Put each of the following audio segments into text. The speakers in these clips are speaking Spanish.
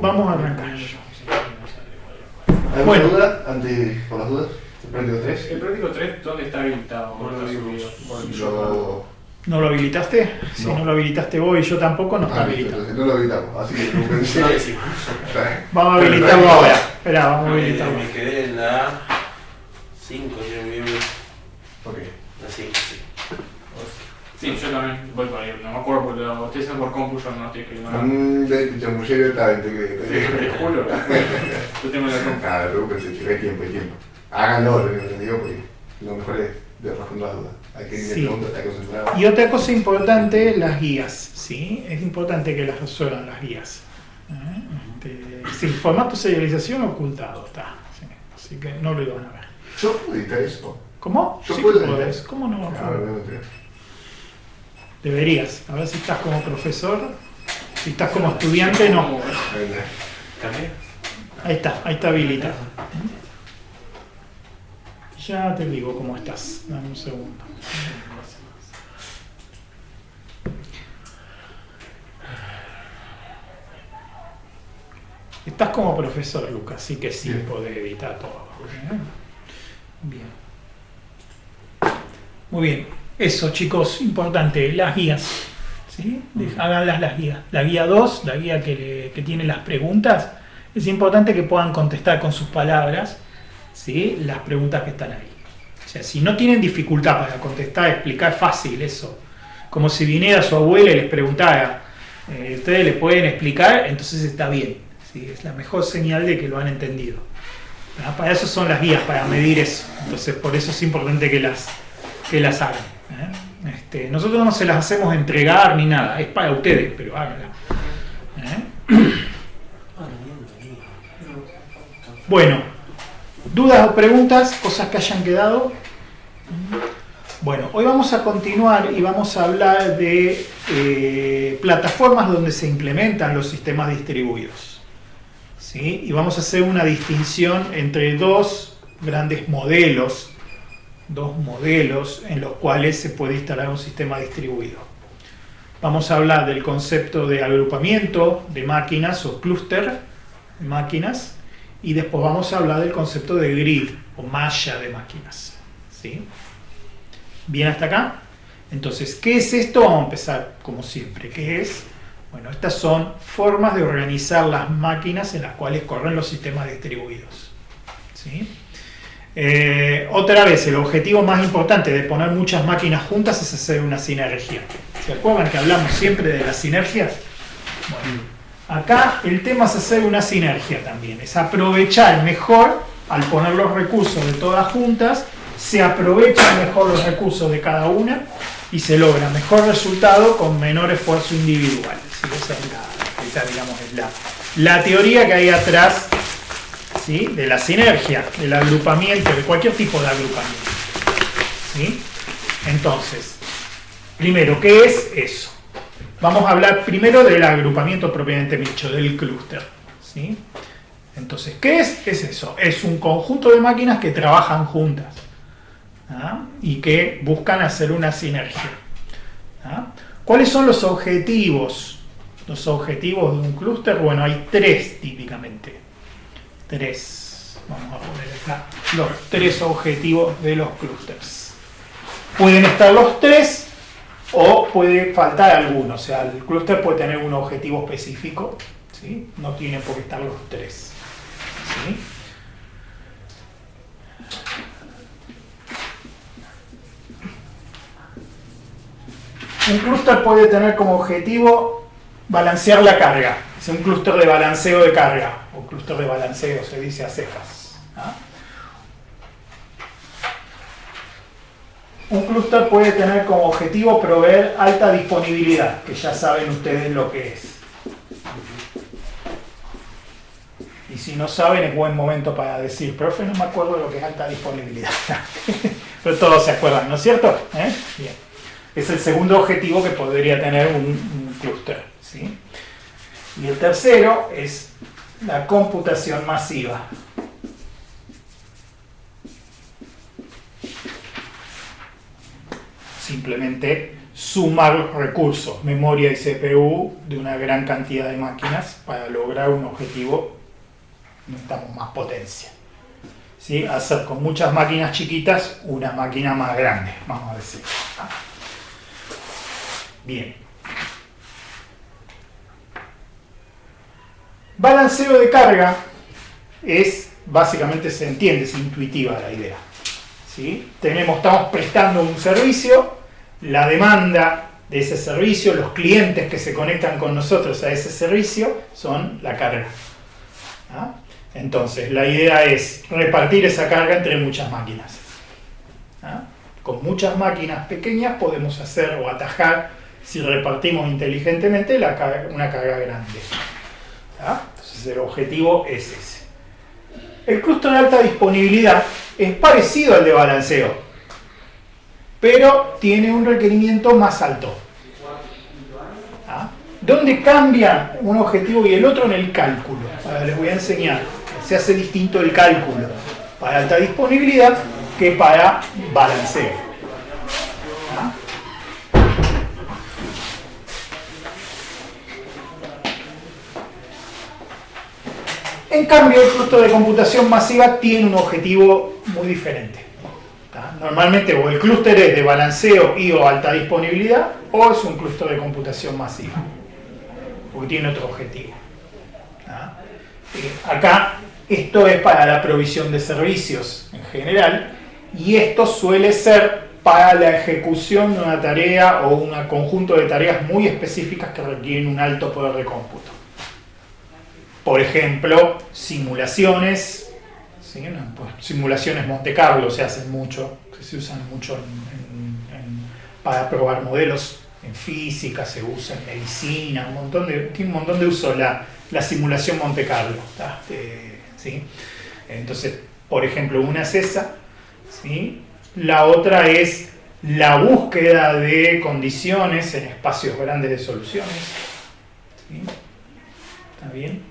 Vamos a arrancar. ¿Alguna Bueno. duda? Por las dudas. ¿El práctico 3? El práctico 3, ¿dónde está habilitado? ¿No lo habilitaste? Si No. no lo habilitaste vos y yo tampoco, no está habilitado. No lo habilitamos, así que no pensé. No decimos. Vamos a habilitarlo ahora. Esperá, vamos a habilitarlo. Me quedé en la 5, yo me vi. Ok. La 5, sí. Sí, yo también voy para ahí. No me acuerdo porque lo estoy haciendo por compu, yo no estoy escribiendo. De chamullero está bien, Te juro. Yo tengo la compu. Nada, preocúpense, chicos, hay tiempo. Háganlo, lo que les digo, porque lo mejor es de responder las dudas. Hay que ir de Sí. preguntas, está concentrado. Y otra cosa importante, las guías. ¿Sí? Es importante que las resuelvan las guías. Sí, formato serialización ocultado está. Sí. Así que no lo iban a ver. ¿Yo puedo editar eso? ¿Cómo? Yo Sí puedo que editar. podés. ¿Cómo no? A ver, voy a meter. Deberías. A ver si estás como profesor. Si estás como estudiante, no. Venga. ¿Cambié? Ahí está habilitado. Ya te digo cómo estás. Dame un segundo. Estás como profesor, Lucas, así que sí Bien. podés editar todo. Bien. Muy bien. Eso, chicos, importante, las guías. ¿Sí? Háganlas las guías. La guía 2, la guía que tiene las preguntas, es importante que puedan contestar con sus palabras, ¿sí? Las preguntas que están ahí. O sea, si no tienen dificultad para contestar, explicar fácil eso, como si viniera su abuela y les preguntara, ustedes le pueden explicar, entonces está bien, ¿sí? Es la mejor señal de que lo han entendido. ¿Ah? Para eso son las guías, para medir eso. Entonces, por eso es importante que las hagan. Nosotros no se las hacemos entregar ni nada, es para ustedes, pero háganla. Bueno, dudas o preguntas, cosas que hayan quedado. Bueno, hoy vamos a continuar y vamos a hablar de plataformas donde se implementan los sistemas distribuidos. ¿Sí? Y vamos a hacer una distinción entre dos grandes modelos en los cuales se puede instalar un sistema distribuido. Vamos a hablar del concepto de agrupamiento de máquinas o clúster de máquinas y después vamos a hablar del concepto de grid o malla de máquinas. ¿Sí? ¿Bien hasta acá? Entonces, ¿qué es esto? Vamos a empezar como siempre. ¿Qué es? Bueno, estas son formas de organizar las máquinas en las cuales corren los sistemas distribuidos. ¿Sí? Otra vez, el objetivo más importante de poner muchas máquinas juntas es hacer una sinergia. ¿Se acuerdan que hablamos siempre de las sinergias? Bueno, acá el tema es hacer una sinergia también, es aprovechar mejor, al poner los recursos de todas juntas, se aprovechan mejor los recursos de cada una y se logra mejor resultado con menor esfuerzo individual. ¿Sí? Esa es digamos, es la teoría que hay atrás, ¿sí? De la sinergia, del agrupamiento, de cualquier tipo de agrupamiento. ¿Sí? Entonces, primero, ¿qué es eso? Vamos a hablar primero del agrupamiento propiamente dicho, del clúster. ¿Sí? Entonces, ¿qué es? Es eso, es un conjunto de máquinas que trabajan juntas, ¿ah? Y que buscan hacer una sinergia. ¿Ah? ¿Cuáles son los objetivos? Los objetivos de un clúster, bueno, hay tres típicamente. Tres. Vamos a poner acá los tres objetivos de los clústeres. Pueden estar los tres o puede faltar alguno. O sea, el clúster puede tener un objetivo específico, ¿sí? No tienen por qué estar los tres. ¿Sí? Un clúster puede tener como objetivo balancear la carga. Es un clúster de balanceo de carga, o clúster de balanceo, se dice a secas. ¿Ah? Un clúster puede tener como objetivo proveer alta disponibilidad, que ya saben ustedes lo que es. Y si no saben, es buen momento para decir, profe, no me acuerdo de lo que es alta disponibilidad. Pero todos se acuerdan, ¿no es cierto? Bien. Es el segundo objetivo que podría tener un clúster. ¿Sí? Y el tercero es la computación masiva. Simplemente sumar recursos, memoria y CPU, de una gran cantidad de máquinas para lograr un objetivo. Necesitamos más potencia. ¿Sí? Hacer con muchas máquinas chiquitas una máquina más grande, vamos a decir. Bien. Balanceo de carga es, básicamente se entiende, es intuitiva la idea. ¿Sí? Estamos prestando un servicio, la demanda de ese servicio, los clientes que se conectan con nosotros a ese servicio son la carga. ¿Ah? Entonces, la idea es repartir esa carga entre muchas máquinas. ¿Ah? Con muchas máquinas pequeñas podemos hacer o atajar, si repartimos inteligentemente, una carga grande. ¿Ah? Entonces, el objetivo es ese. El clúster de alta disponibilidad es parecido al de balanceo, pero tiene un requerimiento más alto. ¿Ah? ¿Dónde cambia un objetivo y el otro? En el cálculo. Ahora les voy a enseñar. Se hace distinto el cálculo para alta disponibilidad que para balanceo. ¿Ah? En cambio, el clúster de computación masiva tiene un objetivo muy diferente. ¿Ah? Normalmente o el clúster es de balanceo y o alta disponibilidad, o es un clúster de computación masiva, porque tiene otro objetivo. ¿Ah? Acá esto es para la provisión de servicios en general, y esto suele ser para la ejecución de una tarea o un conjunto de tareas muy específicas que requieren un alto poder de cómputo. Por ejemplo, simulaciones, ¿sí? Simulaciones Monte Carlo se hacen mucho, se usan mucho para probar modelos en física, se usa en medicina, tiene un montón de uso la simulación Monte Carlo. ¿Sí? Entonces, por ejemplo, una es esa, ¿sí? La otra es la búsqueda de condiciones en espacios grandes de soluciones. ¿Sí? ¿Está bien?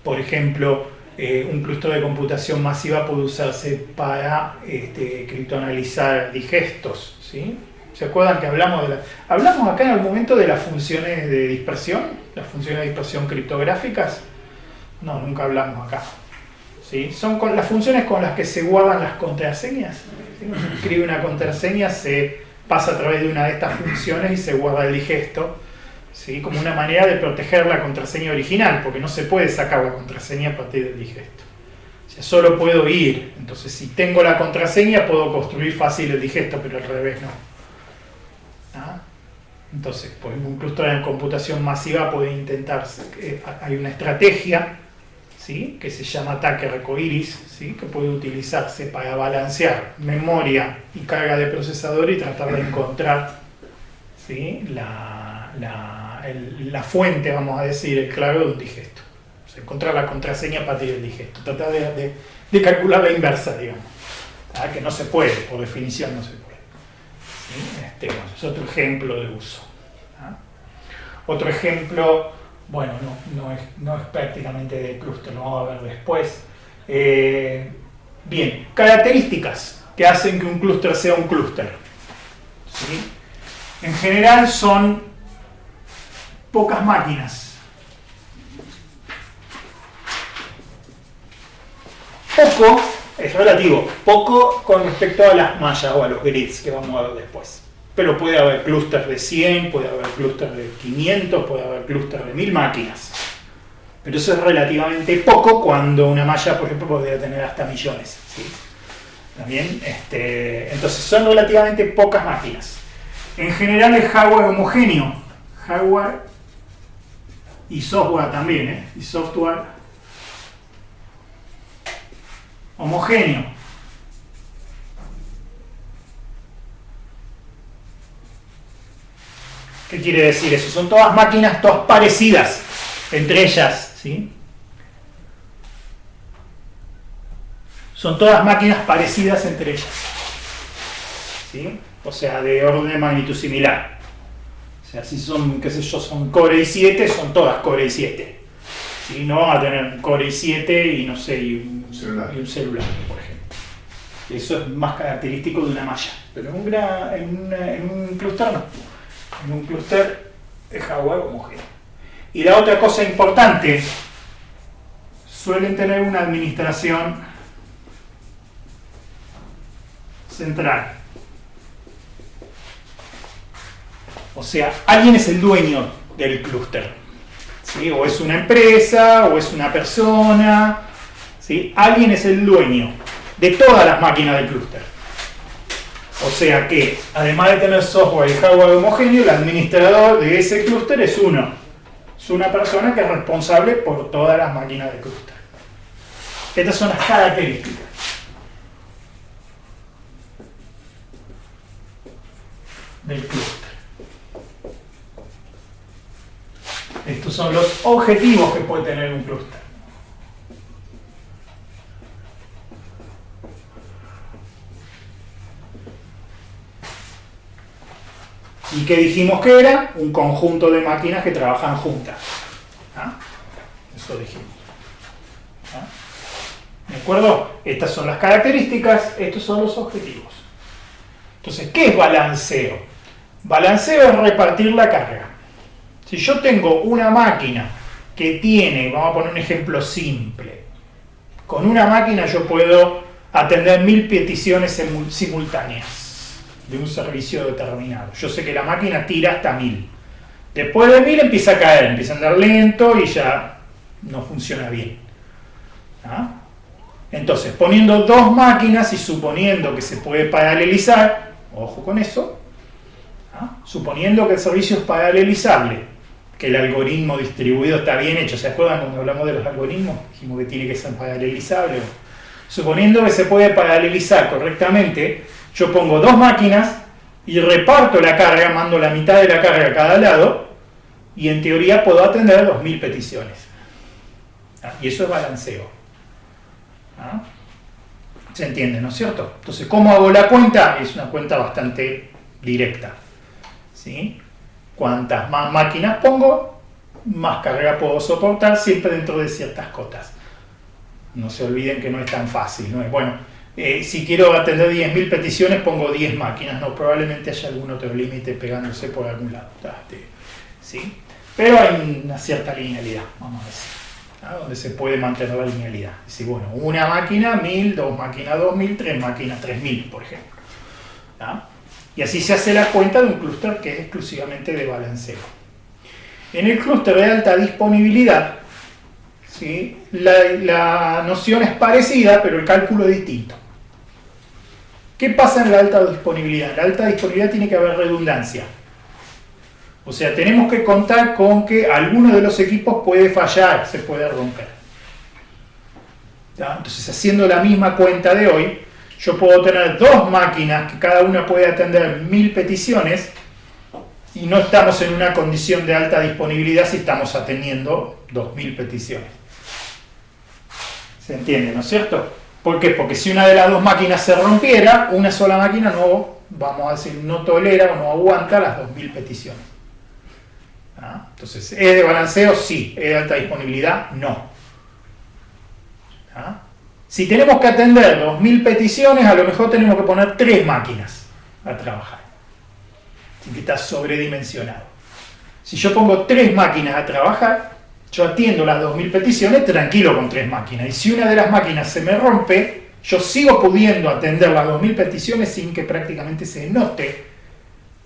Por ejemplo, un clúster de computación masiva puede usarse para criptoanalizar digestos. ¿Sí? ¿Se acuerdan que hablamos acá en algún momento de las funciones de dispersión? ¿Las funciones de dispersión criptográficas? No, nunca hablamos acá. ¿Sí? Son las funciones con las que se guardan las contraseñas. Si uno escribe una contraseña, se pasa a través de una de estas funciones y se guarda el digesto, ¿sí? Como una manera de proteger la contraseña original, porque no se puede sacar la contraseña a partir del digesto. O sea, solo puedo ir. Entonces, si tengo la contraseña, puedo construir fácil el digesto, pero al revés no. ¿Ah? Entonces, pues, un clúster de computación masiva puede intentarse. Hay una estrategia, ¿sí? Que se llama ataque arcoíris, ¿sí? Que puede utilizarse para balancear memoria y carga de procesador y tratar de encontrar, ¿sí? la fuente, vamos a decir, el clave de un digesto. O sea, encontrar la contraseña a partir del digesto. Tratar de calcular la inversa, digamos. ¿Ah? Que no se puede, por definición no se puede. ¿Sí? Bueno, es otro ejemplo de uso. ¿Ah? Otro ejemplo, bueno, no es prácticamente de clúster, lo vamos a ver después. Bien, características que hacen que un clúster sea un clúster. ¿Sí? En general son pocas máquinas. Poco es relativo, poco con respecto a las mallas o a los grids que vamos a ver después. Pero puede haber clústeres de 100, puede haber clústeres de 500, puede haber clústeres de 1000 máquinas. Pero eso es relativamente poco cuando una malla, por ejemplo, podría tener hasta millones. ¿Sí? ¿También? Entonces son relativamente pocas máquinas. En general es hardware homogéneo. Hardware y software también, y software homogéneo. ¿Qué quiere decir eso? Son todas máquinas, todas parecidas entre ellas, ¿sí? Son todas máquinas parecidas entre ellas, ¿sí? O sea, de orden de magnitud similar. O sea, si son, qué sé yo, son Core i7, son todas Core i7. ¿Sí? No van a tener un Core i7 y no sé, y un celular, por ejemplo. Eso es más característico de una malla. Pero en un clúster no. en un clúster de hardware homogéneo. Y la otra cosa importante, suelen tener una administración central. O sea, alguien es el dueño del clúster, ¿sí? O es una empresa, o es una persona, ¿sí? Alguien es el dueño de todas las máquinas del clúster. O sea que, además de tener software y hardware homogéneo, el administrador de ese clúster es uno. Es una persona que es responsable por todas las máquinas del clúster. Estas son las características del clúster. Estos son los objetivos que puede tener un clúster. ¿Y qué dijimos que era? Un conjunto de máquinas que trabajan juntas. ¿Ah? Eso dijimos. ¿Ah? ¿De acuerdo? Estas son las características, estos son los objetivos. Entonces, ¿qué es balanceo? Balanceo es repartir la carga. Si yo tengo una máquina que tiene, vamos a poner un ejemplo simple, con una máquina yo puedo atender 1000 peticiones simultáneas de un servicio determinado. Yo sé que la máquina tira hasta 1000. Después de 1000 empieza a caer, empieza a andar lento y ya no funciona bien. ¿Ah? Entonces, poniendo dos máquinas y suponiendo que se puede paralelizar, ojo con eso, ¿ah? Suponiendo que el servicio es paralelizable, que el algoritmo distribuido está bien hecho. ¿Se acuerdan cuando hablamos de los algoritmos? Dijimos que tiene que ser paralelizable. Suponiendo que se puede paralelizar correctamente, yo pongo dos máquinas y reparto la carga, mando la mitad de la carga a cada lado y en teoría puedo atender 2000 peticiones. ¿Ah? Y eso es balanceo. ¿Ah? ¿Se entiende, no es cierto? Entonces, ¿cómo hago la cuenta? Es una cuenta bastante directa. ¿Sí? Cuantas más máquinas pongo, más carga puedo soportar, siempre dentro de ciertas cotas. No se olviden que no es tan fácil, ¿no? Bueno, si quiero atender 10.000 peticiones, pongo 10 máquinas, no, probablemente haya algún otro límite pegándose por algún lado. ¿Sí? Pero hay una cierta linealidad, vamos a decir, ¿no? Donde se puede mantener la linealidad. Es decir, bueno, una máquina 1000, dos máquinas 2000, tres máquinas 3000, por ejemplo. ¿No? Y así se hace la cuenta de un clúster que es exclusivamente de balanceo. En el clúster de alta disponibilidad, ¿sí? La noción es parecida, pero el cálculo es distinto. ¿Qué pasa en la alta disponibilidad? En la alta disponibilidad tiene que haber redundancia. O sea, tenemos que contar con que alguno de los equipos puede fallar, se puede romper. ¿Ya? Entonces, haciendo la misma cuenta de hoy, yo puedo tener dos máquinas que cada una puede atender 1000 peticiones y no estamos en una condición de alta disponibilidad si estamos atendiendo 2000 peticiones. ¿Se entiende, no es cierto? ¿Por qué? Porque si una de las dos máquinas se rompiera, una sola máquina no, vamos a decir, no tolera o no aguanta las 2000 peticiones. ¿Ah? Entonces, ¿es de balanceo? Sí. ¿Es de alta disponibilidad? No. ¿Ah? Si tenemos que atender 2000 peticiones, a lo mejor tenemos que poner 3 máquinas a trabajar. Así que está sobredimensionado. Si yo pongo 3 máquinas a trabajar, yo atiendo las 2000 peticiones tranquilo con 3 máquinas. Y si una de las máquinas se me rompe, yo sigo pudiendo atender las 2000 peticiones sin que prácticamente se note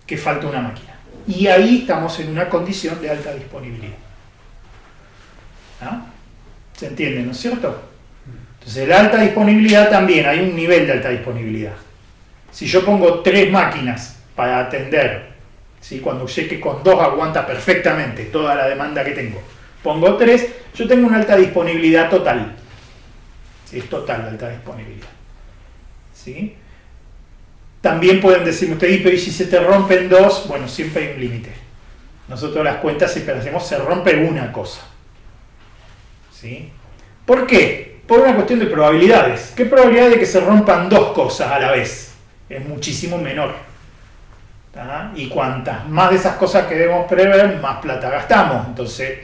que falta una máquina. Y ahí estamos en una condición de alta disponibilidad. ¿Ah? ¿Se entiende, no es cierto? Entonces, la alta disponibilidad también, hay un nivel de alta disponibilidad. Si yo pongo 3 máquinas para atender, ¿sí? Cuando sé que con 2 aguanta perfectamente toda la demanda que tengo, pongo 3, yo tengo una alta disponibilidad total. ¿Sí? Es total la alta disponibilidad. ¿Sí? También pueden decirme ustedes, pero ¿y si se te rompen 2? Bueno, siempre hay un límite. Nosotros las cuentas siempre hacemos, se rompe una cosa. ¿Sí? ¿Por qué? Por una cuestión de probabilidades. ¿Qué probabilidad de que se rompan 2 cosas a la vez? Es muchísimo menor. ¿Tá? Y cuantas más de esas cosas que debemos prever, más plata gastamos. Entonces,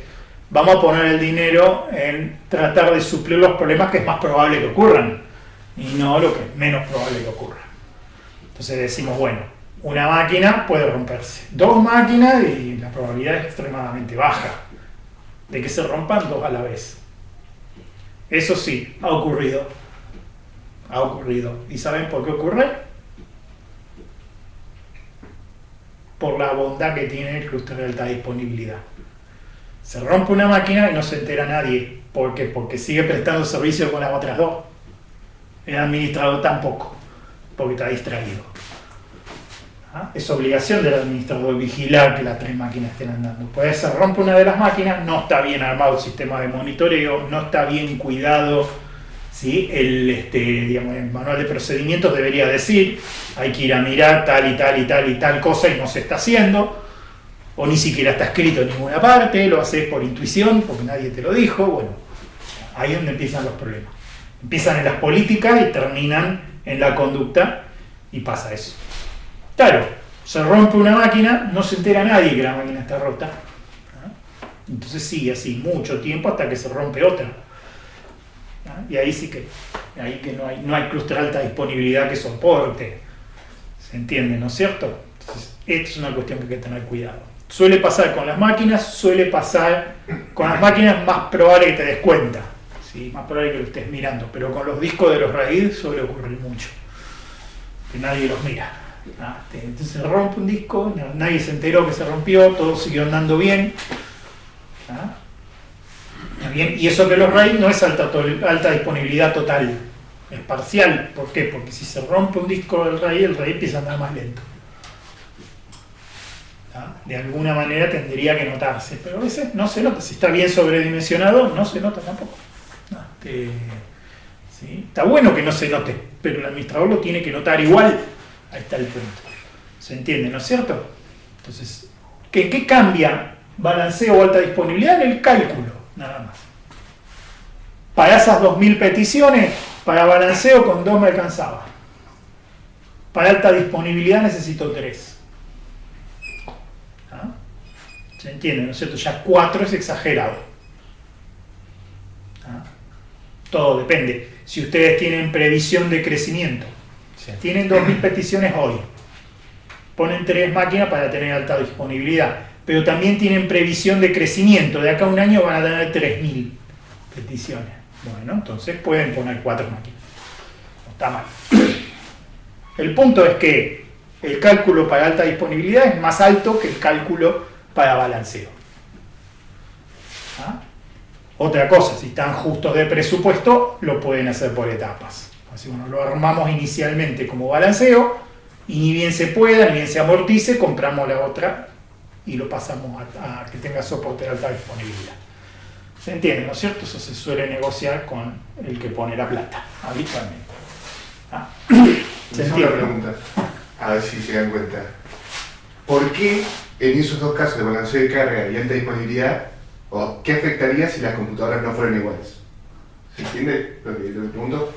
vamos a poner el dinero en tratar de suplir los problemas que es más probable que ocurran y no lo que es menos probable que ocurra. Entonces decimos, bueno, Una máquina puede romperse. 2 máquinas y la probabilidad es extremadamente baja de que se rompan 2 a la vez. Eso sí, ha ocurrido. Ha ocurrido. ¿Y saben por qué ocurre? Por la bondad que tiene el clúster de alta disponibilidad. Se rompe una máquina y no se entera nadie. ¿Por qué? Porque sigue prestando servicio con las otras 2. El administrador tampoco, porque está distraído. ¿Ah? Es obligación del administrador vigilar que las 3 máquinas estén andando. Pues se rompe una de las máquinas, no está bien armado el sistema de monitoreo, no está bien cuidado, ¿sí? Digamos, el manual de procedimientos debería decir, hay que ir a mirar tal y tal y tal y tal cosa y no se está haciendo, o ni siquiera está escrito en ninguna parte, lo haces por intuición porque nadie te lo dijo. Bueno, ahí es donde empiezan los problemas. Empiezan en las políticas y terminan en la conducta y pasa eso. Claro, se rompe una máquina, no se entera nadie que la máquina está rota. ¿Ah? Entonces sigue así mucho tiempo hasta que se rompe otra. ¿Ah? Y ahí sí que, no hay clúster de alta disponibilidad que soporte. ¿Se entiende, no es cierto? Entonces, esto es una cuestión que hay que tener cuidado. Suele pasar con las máquinas, suele pasar con las máquinas, más probable que te des cuenta. ¿Sí? Más probable que lo estés mirando, pero con los discos de los RAID suele ocurrir mucho. Que nadie los mira. Entonces se rompe un disco, nadie se enteró que se rompió, todo siguió andando bien. Bien. Y eso que los RAID no es alta disponibilidad total, es parcial. ¿Por qué? Porque si se rompe un disco del RAID, el RAID empieza a andar más lento. De alguna manera tendría que notarse, pero a veces no se nota. Si está bien sobredimensionado, no se nota tampoco. ¿Sí? Está bueno que no se note, pero el administrador lo tiene que notar igual. Ahí está el punto. ¿Se entiende, no es cierto? Entonces, ¿qué cambia balanceo o alta disponibilidad? En el cálculo, nada más. Para esas 2000 peticiones, para balanceo con 2 me alcanzaba. Para alta disponibilidad necesito 3. ¿Ah? ¿Se entiende, no es cierto? Ya 4 es exagerado. ¿Ah? Todo depende. Si ustedes tienen previsión de crecimiento, o sea, tienen 2000 peticiones hoy, ponen 3 máquinas para tener alta disponibilidad, pero también tienen previsión de crecimiento. De acá a un año van a tener 3000 peticiones. Bueno, entonces pueden poner 4 máquinas. No está mal. El punto es que el cálculo para alta disponibilidad es más alto que el cálculo para balanceo. ¿Ah? Otra cosa, si están justos de presupuesto, lo pueden hacer por etapas. Así, bueno, lo armamos inicialmente como balanceo y ni bien se pueda, ni bien se amortice, compramos la otra y lo pasamos a que tenga soporte de alta disponibilidad. ¿Se entiende, no es cierto? Eso se suele negociar con el que pone la plata, habitualmente. ¿Ah? ¿Se entiende? Una pregunta, a ver si se dan cuenta. ¿Por qué en esos 2 casos de balanceo de carga y alta disponibilidad, o qué afectaría si las computadoras no fueran iguales? ¿Se entiende lo que pregunto?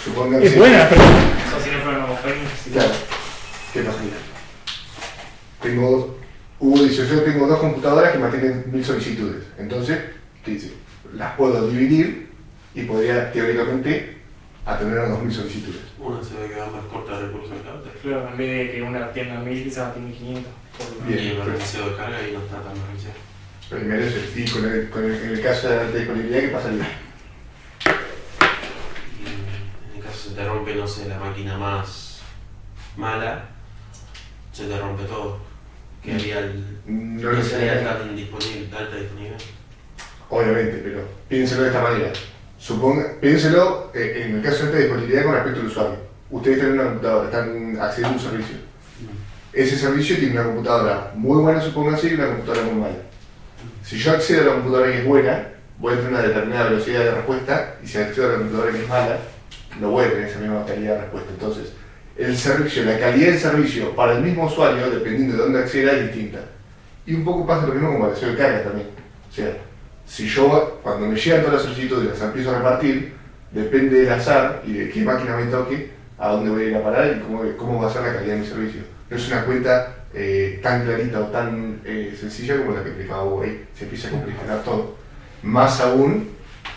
Supongan Es buena la pregunta. O si no fueran homogéneos. Claro. ¿Qué pasaría? Yo tengo 2 computadoras que mantienen 1000 solicitudes. Entonces, ¿qué dice? Las puedo dividir y podría teóricamente atender a 2000 solicitudes. Una se va a quedar más corta de recursos de carga. Claro, en vez de que una tienda 1000, quizás tiene 500. Bien, Y el pero- balanceo de carga y no está tan balanceado. Primero es el, y en el caso de la alta disponibilidad, ¿qué pasaría? Y en el caso se te rompe, no sé, la máquina más mala, se te rompe todo. Quedaría No no sería necesariamente. tan disponible, alta disponibilidad. Obviamente, pero piénselo de esta manera. Piénselo en el caso de alta disponibilidad con respecto al usuario. Ustedes tienen una computadora, están accediendo a un servicio. Ese servicio tiene una computadora muy buena, supónganse, y una computadora muy mala. Si yo accedo a la computadora que es buena, voy a tener una determinada velocidad de respuesta, y si accedo a la computadora que es mala, no voy a tener esa misma calidad de respuesta. Entonces, el servicio, la calidad del servicio para el mismo usuario, dependiendo de dónde acceda, es distinta. Y un poco pasa lo mismo con balanceo de carga también. O sea, si yo, cuando me llegan todas las solicitudes y las empiezo a repartir, depende del azar y de qué máquina me toque, a dónde voy a ir a parar y cómo va a ser la calidad de mi servicio. No es una cuenta tan clarita o tan sencilla como la que explicaba Hugo ahí. Se empieza a complicar todo. Más aún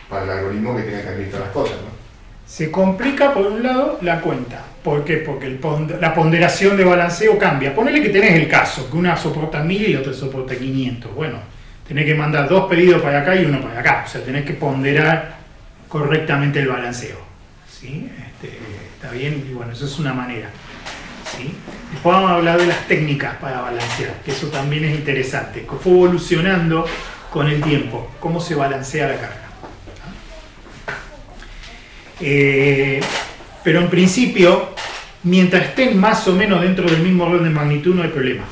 para el algoritmo que tenga que administrar las cosas, ¿no? Se complica por un lado la cuenta. ¿Por qué? Porque la ponderación de balanceo cambia. Ponele que tenés el caso, que una soporta 1000 y la otra soporta 500. Bueno, tenés que mandar 2 pedidos para acá y uno para acá. O sea, tenés que ponderar correctamente el balanceo. ¿Sí? Está bien, y bueno, eso es una manera. ¿Sí? Después vamos a hablar de las técnicas para balancear, que eso también es interesante, que fue evolucionando con el tiempo, cómo se balancea la carga. Pero en principio, mientras estén más o menos dentro del mismo orden de magnitud, no hay problema.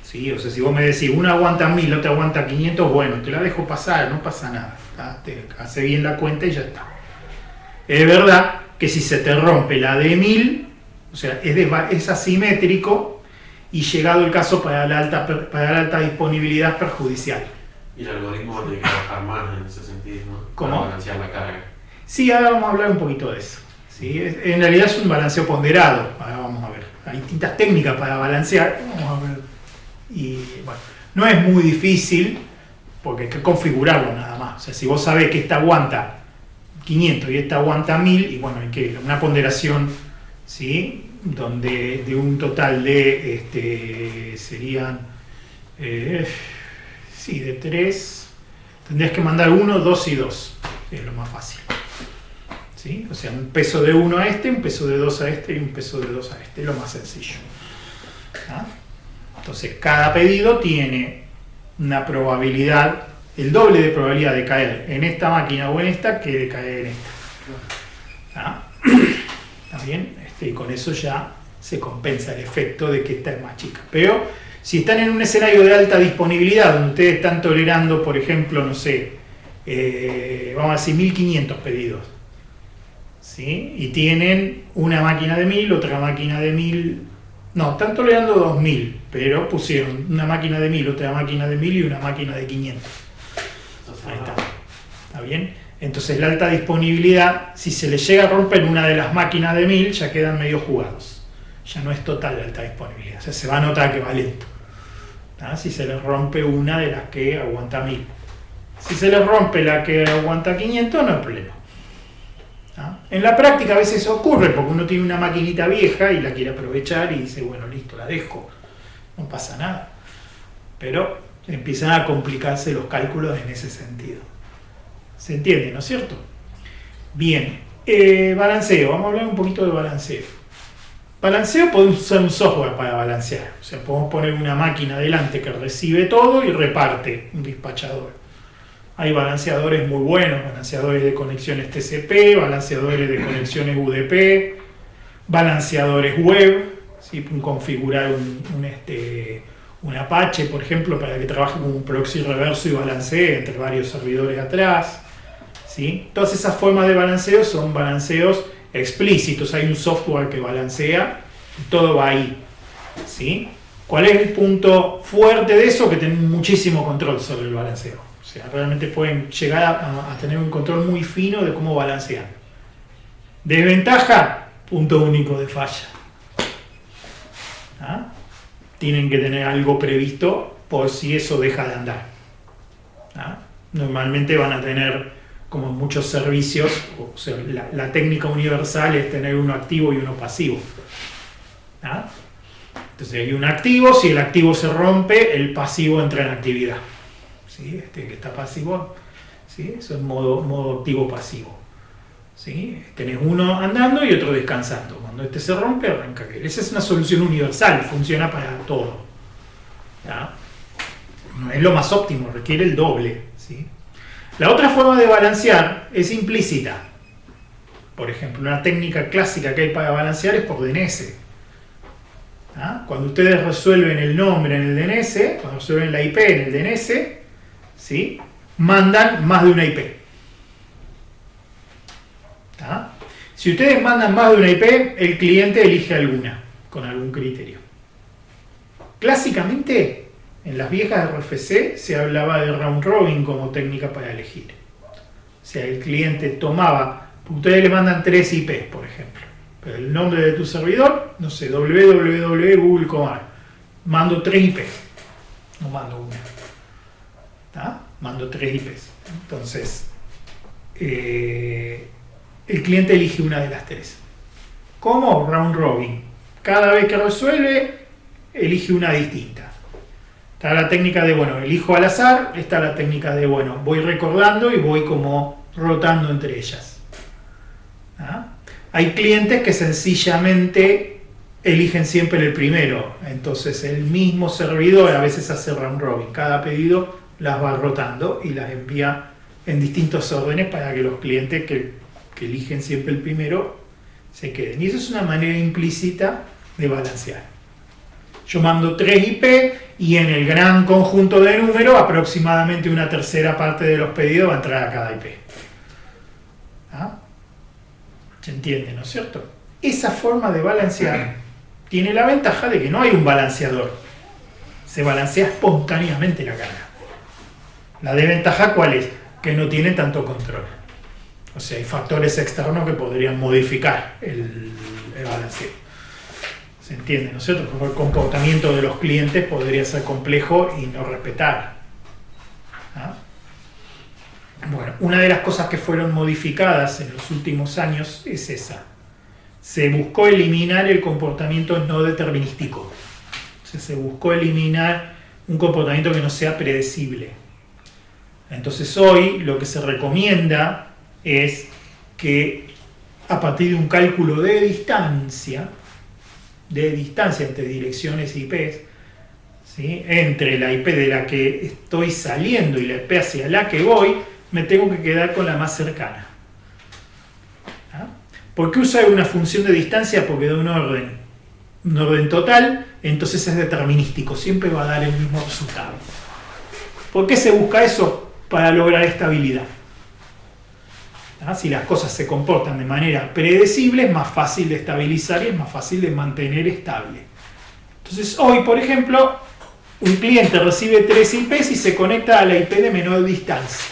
¿Sí? O sea, si vos me decís, una aguanta 1000, la otra aguanta 500, bueno, te la dejo pasar, no pasa nada. Te hace bien la cuenta y ya está. Es verdad que si se te rompe la de 1000, o sea, es asimétrico y llegado el caso para la alta disponibilidad perjudicial. Y el algoritmo va a tener que trabajar más en ese sentido, ¿no? ¿Cómo? Para balancear la carga. Sí, ahora vamos a hablar un poquito de eso. ¿Sí? En realidad es un balanceo ponderado. Ahora vamos a ver. Hay distintas técnicas para balancear. Vamos a ver. Y bueno, no es muy difícil porque hay que configurarlo nada más. O sea, si vos sabés que esta aguanta 500 y esta aguanta 1000, y bueno, hay que una ponderación, ¿sí? Donde de un total de serían de 3, tendrías que mandar 1, 2 y 2, es lo más fácil. ¿Sí? O sea, un peso de 1 a este, un peso de 2 a este y un peso de 2 a este, es lo más sencillo. ¿Ah? Entonces, cada pedido tiene una probabilidad, el doble de probabilidad de caer en esta máquina o en esta que de caer en esta. ¿Ah? ¿Está bien? Y con eso ya se compensa el efecto de que esta es más chica. Pero si están en un escenario de alta disponibilidad, donde ustedes están tolerando, por ejemplo, no sé, vamos a decir 1500 pedidos, ¿sí? Y tienen una máquina de 1000, otra máquina de 1000, no, están tolerando 2000, pero pusieron una máquina de 1000, otra máquina de 1000 y una máquina de 500. Ahí está. ¿Está bien? Entonces la alta disponibilidad, si se les llega a romper una de las máquinas de 1000, ya quedan medio jugados. Ya no es total la alta disponibilidad. O sea, se va a notar que va lento. ¿Ah? Si se les rompe una de las que aguanta 1000. Si se les rompe la que aguanta 500, no hay problema. ¿Ah? En la práctica a veces ocurre porque uno tiene una maquinita vieja y la quiere aprovechar y dice, bueno, listo, la dejo. No pasa nada. Pero empiezan a complicarse los cálculos en ese sentido. ¿Se entiende, no es cierto? Bien, balanceo, vamos a hablar un poquito de balanceo. Balanceo podemos usar un software para balancear, o sea, podemos poner una máquina delante que recibe todo y reparte, un despachador. Hay balanceadores muy buenos, balanceadores de conexiones TCP, balanceadores de conexiones UDP, balanceadores web, ¿sí? Configurar un Apache, por ejemplo, para que trabaje como un proxy reverso y balancee entre varios servidores atrás. ¿Sí? Todas esas formas de balanceo son balanceos explícitos. Hay un software que balancea y todo va ahí. ¿Sí? ¿Cuál es el punto fuerte de eso? Que tienen muchísimo control sobre el balanceo. O sea, realmente pueden llegar a tener un control muy fino de cómo balancean. Desventaja, punto único de falla. ¿Ah? Tienen que tener algo previsto por si eso deja de andar. ¿Ah? Normalmente van a tener, como muchos servicios, o sea, la técnica universal es tener uno activo y uno pasivo. ¿Ah? Entonces hay un activo, si el activo se rompe, el pasivo entra en actividad. ¿Sí? Que está pasivo, ¿sí? Eso es modo activo-pasivo. ¿Sí? Tenés uno andando y otro descansando. Cuando este se rompe, arranca aquel. Esa es una solución universal, funciona para todo. ¿Ya? No es lo más óptimo, requiere el doble. ¿Sí? La otra forma de balancear es implícita. Por ejemplo, una técnica clásica que hay para balancear es por DNS. ¿Ah? Cuando ustedes resuelven el nombre en el DNS, cuando resuelven la IP en el DNS, ¿sí? Mandan más de una IP. ¿Ah? Si ustedes mandan más de una IP, el cliente elige alguna, con algún criterio. Clásicamente, en las viejas RFC se hablaba de round robin como técnica para elegir. O sea, el cliente tomaba, ustedes le mandan 3 IPs, por ejemplo, pero el nombre de tu servidor, no sé, www.google.com. Mando 3 IPs, no mando una. ¿Ah? Mando 3 IPs. Entonces, el cliente elige una de las tres. ¿Cómo? Round robin. Cada vez que resuelve, elige una distinta. Está la técnica de, bueno, elijo al azar. Está la técnica de, bueno, voy recordando y voy como rotando entre ellas. ¿Ah? Hay clientes que sencillamente eligen siempre el primero. Entonces el mismo servidor a veces hace round robin. Cada pedido las va rotando y las envía en distintos órdenes para que los clientes que eligen siempre el primero se queden. Y eso es una manera implícita de balancear. Yo mando 3 IP y en el gran conjunto de números aproximadamente una tercera parte de los pedidos va a entrar a cada IP. ¿Ah? ¿Se entiende, no es cierto? Esa forma de balancear tiene la ventaja de que no hay un balanceador. Se balancea espontáneamente la carga. La desventaja, ¿cuál es? Que no tiene tanto control. O sea, hay factores externos que podrían modificar el balanceo. ¿Se entiende, no es cierto? Porque el comportamiento de los clientes podría ser complejo y no respetar. ¿Ah? Bueno, una de las cosas que fueron modificadas en los últimos años es esa. Se buscó eliminar el comportamiento no determinístico. O sea, se buscó eliminar un comportamiento que no sea predecible. Entonces hoy lo que se recomienda es que a partir de un cálculo de distancia entre direcciones IPs, ¿sí? Entre la IP de la que estoy saliendo y la IP hacia la que voy, me tengo que quedar con la más cercana. ¿Ah? ¿Por qué usa una función de distancia? Porque da un orden total, entonces es determinístico, siempre va a dar el mismo resultado. ¿Por qué se busca eso? Para lograr estabilidad. ¿Ah? Si las cosas se comportan de manera predecible, es más fácil de estabilizar y es más fácil de mantener estable. Entonces hoy, por ejemplo, un cliente recibe 3 IPs y se conecta a la IP de menor distancia.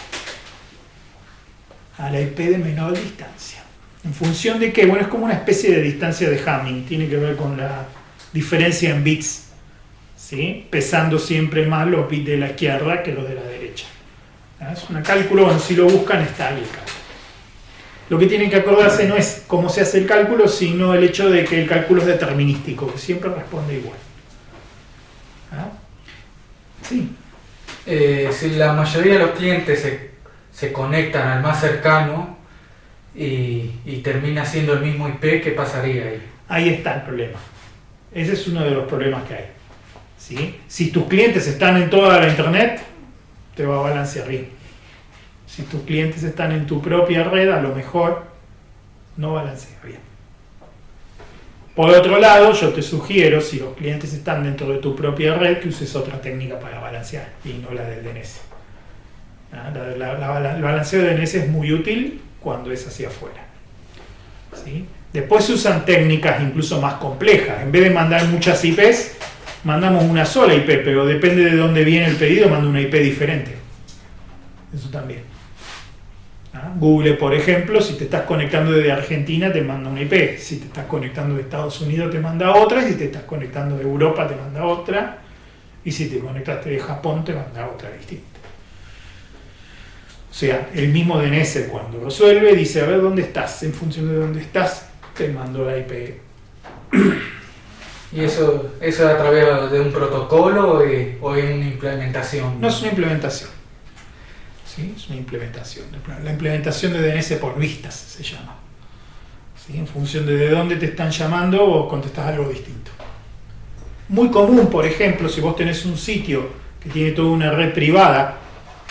A la IP de menor distancia. ¿En función de qué? Bueno, es como una especie de distancia de Hamming. Tiene que ver con la diferencia en bits, ¿sí? Pesando siempre más los bits de la izquierda que los de la derecha. ¿Ah? Es un cálculo, bueno, si lo buscan está ahí el cálculo. Lo que tienen que acordarse no es cómo se hace el cálculo, sino el hecho de que el cálculo es determinístico, que siempre responde igual. ¿Ah? Sí. Si la mayoría de los clientes se conectan al más cercano y termina siendo el mismo IP, ¿qué pasaría ahí? Ahí está el problema. Ese es uno de los problemas que hay. ¿Sí? Si tus clientes están en toda la internet, te va a balancear bien. Si tus clientes están en tu propia red, a lo mejor no balancea bien. Por otro lado, yo te sugiero, si los clientes están dentro de tu propia red, que uses otra técnica para balancear y no la del DNS. El balanceo de DNS es muy útil cuando es hacia afuera. ¿Sí? Después se usan técnicas incluso más complejas. En vez de mandar muchas IPs, mandamos una sola IP, pero depende de dónde viene el pedido, manda una IP diferente. Eso también. Google, por ejemplo, si te estás conectando desde Argentina, te manda una IP. Si te estás conectando de Estados Unidos, te manda otra. Si te estás conectando de Europa, te manda otra. Y si te conectaste de Japón, te manda otra distinta. O sea, el mismo DNS cuando resuelve dice, a ver dónde estás. En función de dónde estás, te mando la IP. ¿Y eso es a través de un protocolo o es una implementación? No es una implementación. ¿Sí? Es una implementación. La implementación de DNS por vistas se llama. ¿Sí? En función de dónde te están llamando, vos contestás algo distinto. Muy común, por ejemplo, si vos tenés un sitio que tiene toda una red privada,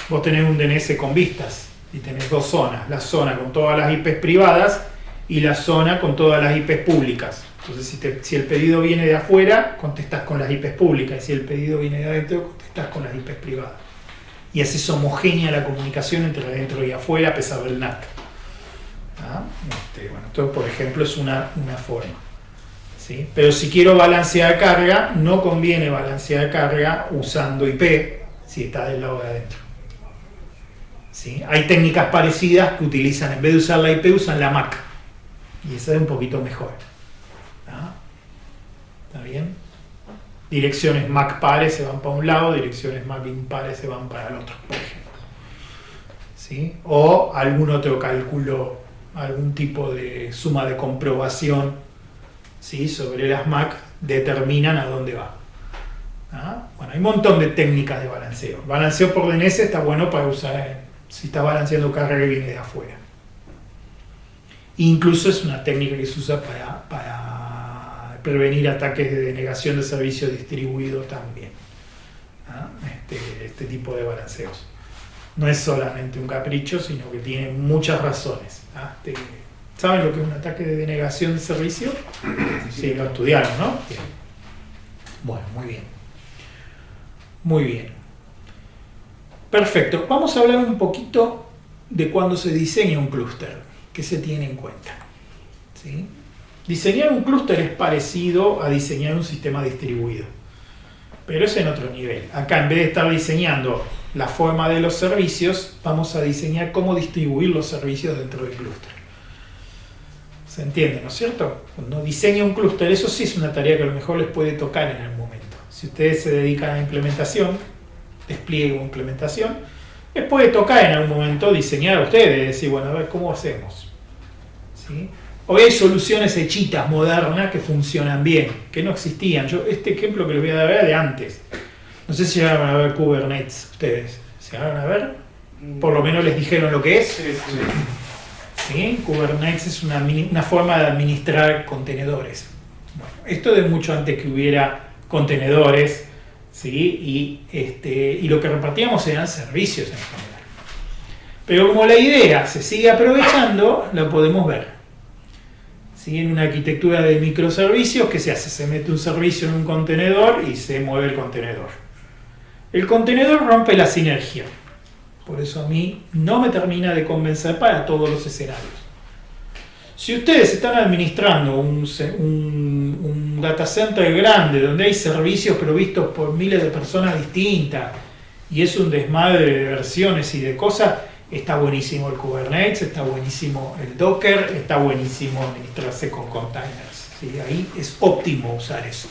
vos tenés un DNS con vistas y tenés dos zonas. La zona con todas las IPs privadas y la zona con todas las IPs públicas. Entonces, si el pedido viene de afuera, contestás con las IPs públicas. Y si el pedido viene de adentro, contestás con las IPs privadas. Y así es homogénea la comunicación entre adentro y afuera a pesar del NAT. Bueno, esto por ejemplo es una forma. ¿Sí? Pero si quiero balancear carga, no conviene balancear carga usando IP si está del lado de adentro. ¿Sí? Hay técnicas parecidas que utilizan, en vez de usar la IP, usan la MAC. Y esa es un poquito mejor. ¿Está bien? Direcciones MAC pares se van para un lado, direcciones MAC impares se van para el otro, por ejemplo. ¿Sí? O algún otro cálculo algún tipo de suma de comprobación, ¿sí? Sobre las MAC, determinan a dónde va. Bueno, hay un montón de técnicas de balanceo. Balanceo por DNS está bueno para usar si está balanceando carga que viene de afuera. Incluso es una técnica que se usa para prevenir ataques de denegación de servicio distribuido también. Este tipo de balanceos. No es solamente un capricho, sino que tiene muchas razones. ¿Saben lo que es un ataque de denegación de servicio? Sí, lo estudiaron, ¿no? Bien. Bueno, muy bien. Muy bien. Perfecto. Vamos a hablar un poquito de cuando se diseña un clúster. ¿Qué se tiene en cuenta? ¿Sí? Diseñar un clúster es parecido a diseñar un sistema distribuido, pero es en otro nivel. Acá, en vez de estar diseñando la forma de los servicios, vamos a diseñar cómo distribuir los servicios dentro del clúster. ¿Se entiende, no es cierto? Cuando diseña un clúster, eso sí es una tarea que a lo mejor les puede tocar en algún momento. Si ustedes se dedican a implementación, despliegue o implementación, les puede tocar en algún momento diseñar a ustedes, decir, bueno, a ver cómo hacemos. ¿Sí? Hoy hay soluciones hechitas, modernas, que funcionan bien, que no existían. Este ejemplo que les voy a dar era de antes. No sé si llegaron a ver Kubernetes ustedes. ¿Se llegaron a ver? Por lo menos les dijeron lo que es. Sí, sí. ¿Sí? Kubernetes es una forma de administrar contenedores. Bueno, esto de mucho antes que hubiera contenedores, ¿sí? Y lo que repartíamos eran servicios en general. Pero como la idea se sigue aprovechando, la podemos ver. ¿Sí? En una arquitectura de microservicios, ¿qué se hace? Se mete un servicio en un contenedor y se mueve el contenedor. El contenedor rompe la sinergia. Por eso a mí no me termina de convencer para todos los escenarios. Si ustedes están administrando un data center grande donde hay servicios provistos por miles de personas distintas y es un desmadre de versiones y de cosas, está buenísimo el Kubernetes, está buenísimo el Docker, está buenísimo administrarse con containers. ¿Sí? Ahí es óptimo usar eso.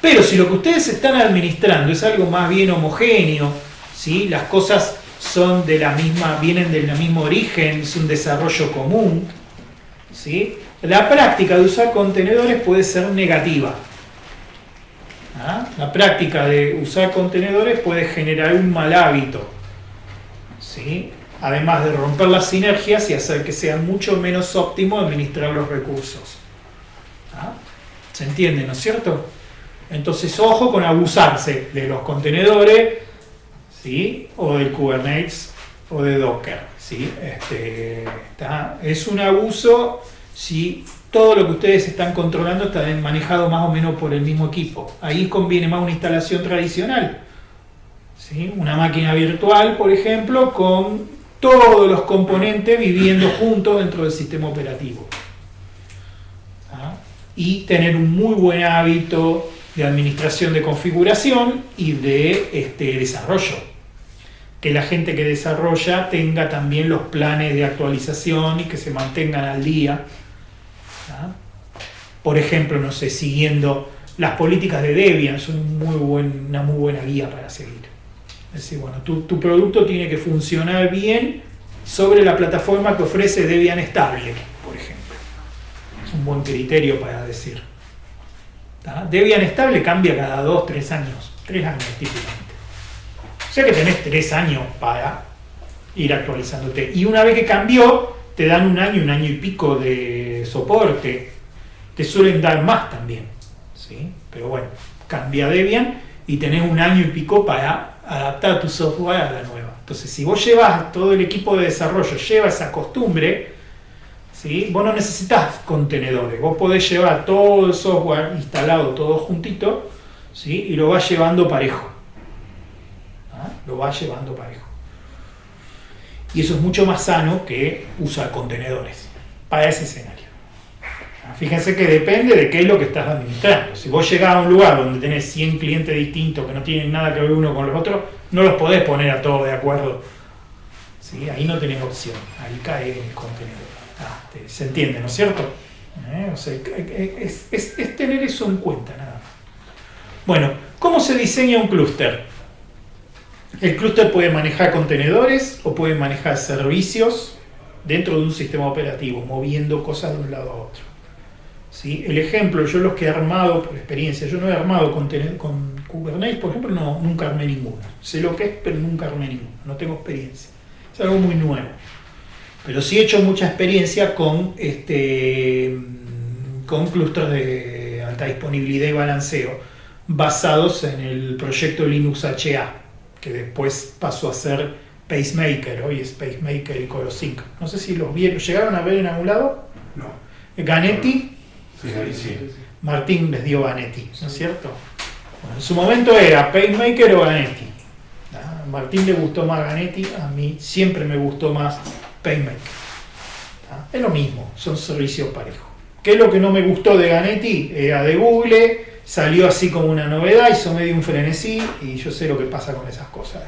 Pero si lo que ustedes están administrando es algo más bien homogéneo, ¿sí? Las cosas son vienen del mismo origen, es un desarrollo común, ¿sí? La práctica de usar contenedores puede ser negativa. La práctica de usar contenedores puede generar un mal hábito, ¿sí? Además de romper las sinergias y hacer que sea mucho menos óptimo administrar los recursos. ¿Se entiende, no es cierto? Entonces, ojo con abusarse de los contenedores, ¿sí? O del Kubernetes o de Docker, ¿sí? Es un abuso si todo lo que ustedes están controlando está manejado más o menos por el mismo equipo. Ahí conviene más una instalación tradicional, ¿sí? Una máquina virtual, por ejemplo, con todos los componentes viviendo juntos dentro del sistema operativo. Y tener un muy buen hábito de administración de configuración y de desarrollo. Que la gente que desarrolla tenga también los planes de actualización y que se mantengan al día. Por ejemplo, no sé, siguiendo las políticas de Debian, son una muy buena guía para seguir. Es decir, bueno, tu producto tiene que funcionar bien sobre la plataforma que ofrece Debian estable, por ejemplo. Es un buen criterio para decir. Debian estable cambia cada 2-3 años, 3 años típicamente. O sea que tenés 3 años para ir actualizándote. Y una vez que cambió, te dan un año y pico de soporte. Te suelen dar más también, ¿sí? Pero bueno, cambia Debian y tenés un año y pico para adaptar tu software a la nueva. Entonces, si vos llevas, todo el equipo de desarrollo lleva esa costumbre, ¿sí? Vos no necesitas contenedores. Vos podés llevar todo el software instalado, todo juntito, ¿sí? Y lo vas llevando parejo. Lo va llevando parejo. Y eso es mucho más sano que usar contenedores para ese escenario. Fíjense que depende de qué es lo que estás administrando. Si vos llegás a un lugar donde tenés 100 clientes distintos que no tienen nada que ver uno con los otros, no los podés poner a todos de acuerdo. ¿Sí? Ahí no tenés opción. Ahí cae el contenedor. Se entiende, ¿no es cierto? O sea, es tener eso en cuenta, nada más. Bueno, ¿cómo se diseña un clúster? El clúster puede manejar contenedores o puede manejar servicios, dentro de un sistema operativo, moviendo cosas de un lado a otro. ¿Sí? El ejemplo, yo los que he armado por experiencia, yo no he armado con Kubernetes, por ejemplo, nunca armé ninguno. Sé lo que es, pero nunca armé ninguno, no tengo experiencia. Es algo muy nuevo. Pero sí he hecho mucha experiencia con clústeres de alta disponibilidad y balanceo basados en el proyecto Linux HA, que después pasó a ser Pacemaker, hoy es Pacemaker y CoroSync. No sé si los vieron, ¿llegaron a ver en algún lado? No. Ganetti, Sí. Martín les dio Ganetti, ¿no es cierto? Bueno, en su momento era Pacemaker o Ganetti. A Martín le gustó más Ganetti, a mí siempre me gustó más Pacemaker. Es lo mismo, son servicios parejos. ¿Qué es lo que no me gustó de Ganetti? Era de Google, salió así como una novedad, hizo medio un frenesí y yo sé lo que pasa con esas cosas.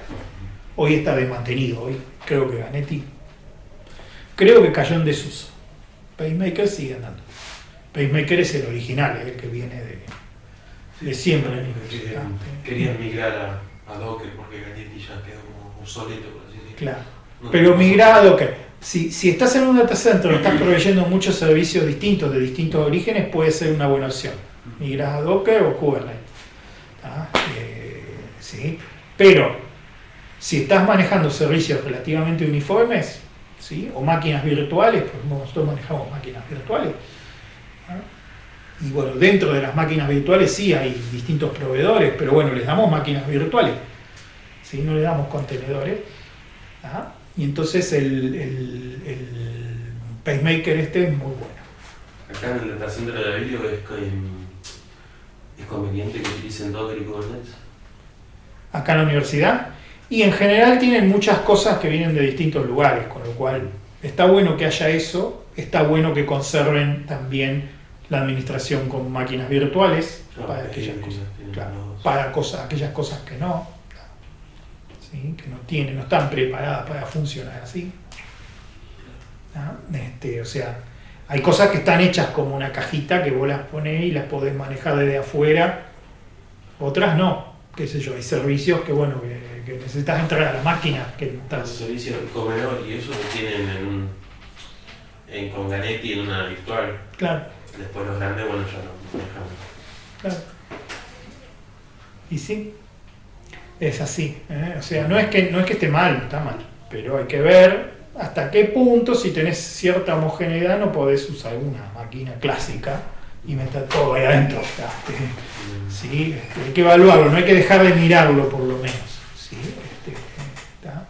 Hoy está desmantenido, hoy creo que Ganetti cayó en desuso. Pacemaker sigue andando. Pacemaker es el original, es el que viene de siempre. Querían migrar a Docker porque Ganetti ya quedó como obsoleto, por así decirlo. Claro. No Pero tenemos- migrar a Docker. Si estás en un data center, estás proveyendo muchos servicios distintos de distintos orígenes, puede ser una buena opción. Migrar a Docker o Kubernetes. ¿Sí? Pero si estás manejando servicios relativamente uniformes, ¿sí? O máquinas virtuales, pues nosotros manejamos máquinas virtuales. Y bueno, dentro de las máquinas virtuales sí hay distintos proveedores, pero bueno, les damos máquinas virtuales, ¿sí? No le damos contenedores. Y entonces el Pacemaker es muy bueno. Acá en el data center de la video es conveniente que utilicen Docker y Kubernetes. Acá en la universidad. Y en general tienen muchas cosas que vienen de distintos lugares, con lo cual está bueno que haya eso, está bueno que conserven también la administración con máquinas virtuales para aquellas cosas, claro, para aquellas cosas que no, ¿sí? Que no están preparadas para funcionar así. O sea, hay cosas que están hechas como una cajita que vos las ponés y las podés manejar desde afuera, otras no, qué sé yo, hay servicios que bueno, que necesitas entrar a la máquina, que Los estás, servicios de comedor y eso lo tienen con Ganetti en una virtual. claro. Después los grandes, bueno, ya no manejamos. Claro. Y sí, es así. O sea, no es que esté mal, está mal, pero hay que ver hasta qué punto, si tenés cierta homogeneidad, no podés usar una máquina clásica y meter todo ahí adentro. ¿Sí? Hay que evaluarlo, no hay que dejar de mirarlo por lo menos. ¿Sí? ¿Está?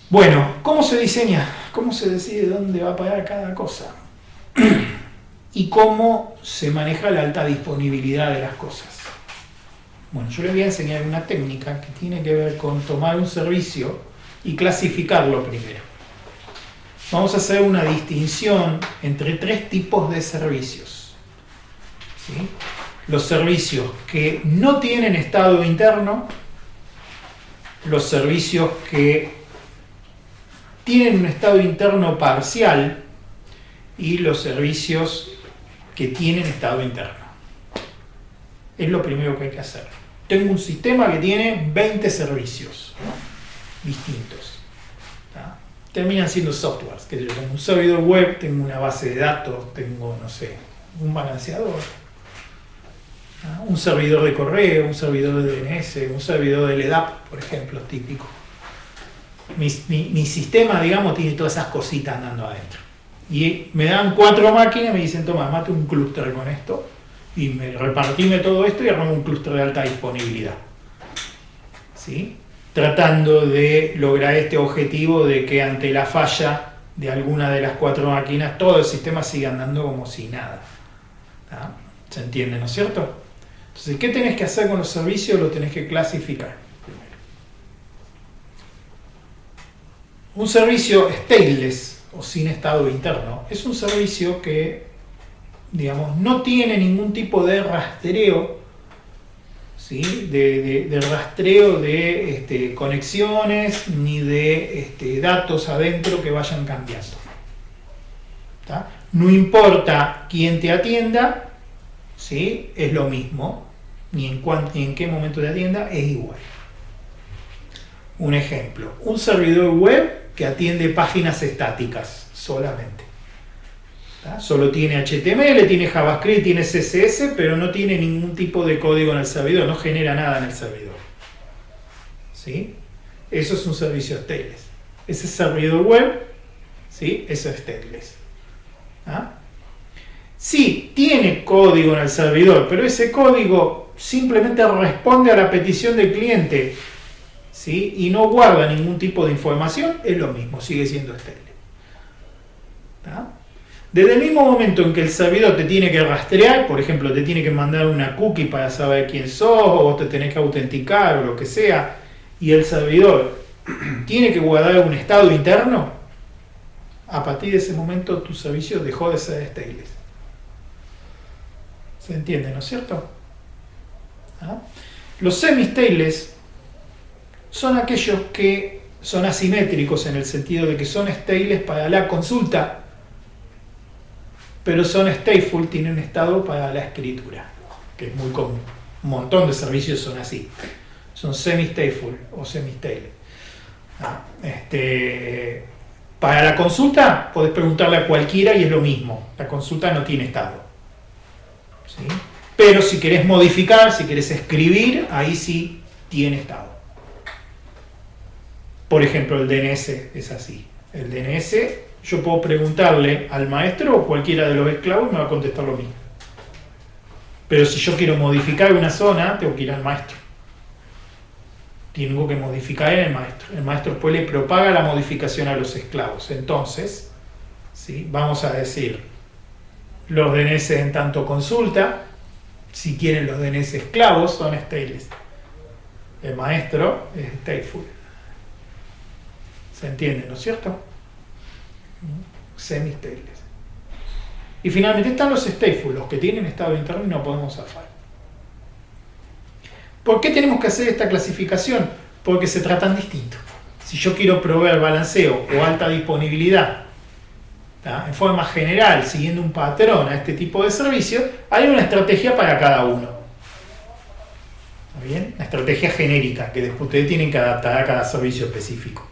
Bueno, ¿cómo se diseña? ¿Cómo se decide dónde va a parar cada cosa? Y cómo se maneja la alta disponibilidad de las cosas. Bueno, yo les voy a enseñar una técnica que tiene que ver con tomar un servicio y clasificarlo primero. Vamos a hacer una distinción entre tres tipos de servicios. ¿Sí? Los servicios que no tienen estado interno, los servicios que tienen un estado interno parcial y los servicios que tienen estado interno. Es lo primero que hay que hacer. Tengo un sistema que tiene 20 servicios, ¿no? Distintos. ¿Tá? Terminan siendo softwares. Que yo tengo un servidor web, tengo una base de datos, tengo, no sé, un balanceador, ¿tá? Un servidor de correo, un servidor de DNS, un servidor de LDAP, por ejemplo, típico. Mi sistema, digamos, tiene todas esas cositas andando adentro. Y me dan 4 máquinas y me dicen, toma, mate un clúster con esto y repartime todo esto y armame un clúster de alta disponibilidad. ¿Sí? Tratando de lograr este objetivo de que ante la falla de alguna de las 4 máquinas todo el sistema siga andando como si nada. ¿Tá? ¿Se entiende, no es cierto? Entonces, ¿qué tenés que hacer con los servicios? Lo tenés que clasificar. Un servicio stateless o sin estado interno es un servicio que, digamos, no tiene ningún tipo de rastreo, ¿sí? de rastreo de conexiones ni de datos adentro que vayan cambiando. ¿Tá? No importa quién te atienda, ¿sí? Es lo mismo, ni en qué momento te atienda, es igual. Un ejemplo, un servidor web que atiende páginas estáticas solamente. ¿Tá? Solo tiene HTML, tiene JavaScript, tiene CSS, pero no tiene ningún tipo de código en el servidor, no genera nada en el servidor. ¿Sí? Eso es un servicio stateless. Ese servidor web, ¿sí? Eso es stateless. ¿Ah? Sí, tiene código en el servidor, pero ese código simplemente responde a la petición del cliente, ¿sí? Y no guarda ningún tipo de información, es lo mismo, sigue siendo stateless. ¿Ah? Desde el mismo momento en que el servidor te tiene que rastrear, por ejemplo, te tiene que mandar una cookie para saber quién sos, o vos te tenés que autenticar o lo que sea, y el servidor tiene que guardar un estado interno, a partir de ese momento tu servicio dejó de ser stateless. ¿Se entiende, no es cierto? ¿Ah? Los semi-stateless son aquellos que son asimétricos en el sentido de que son stateless para la consulta, pero son stateful, tienen un estado para la escritura, que es muy común. Un montón de servicios son así. Son semi-stateful o semi-stateless. Para la consulta podés preguntarle a cualquiera y es lo mismo. La consulta no tiene estado. ¿Sí? Pero si querés modificar, si querés escribir, ahí sí tiene estado. Por ejemplo, el DNS es así. El DNS, yo puedo preguntarle al maestro o cualquiera de los esclavos y me va a contestar lo mismo. Pero si yo quiero modificar una zona, tengo que ir al maestro. Tengo que modificar en el maestro. El maestro después le propaga la modificación a los esclavos. Entonces, ¿sí? Vamos a decir, los DNS en tanto consulta, si quieren los DNS esclavos, son stateless. El maestro es stateful. ¿Se entiende, no es cierto? Semi-stateless. Y finalmente están los stateful, los que tienen estado interno y no podemos zafar. ¿Por qué tenemos que hacer esta clasificación? Porque se tratan distintos. Si yo quiero proveer balanceo o alta disponibilidad, ¿tá? En forma general, siguiendo un patrón a este tipo de servicios, hay una estrategia para cada uno. ¿Está bien? Una estrategia genérica que después ustedes tienen que adaptar a cada servicio específico.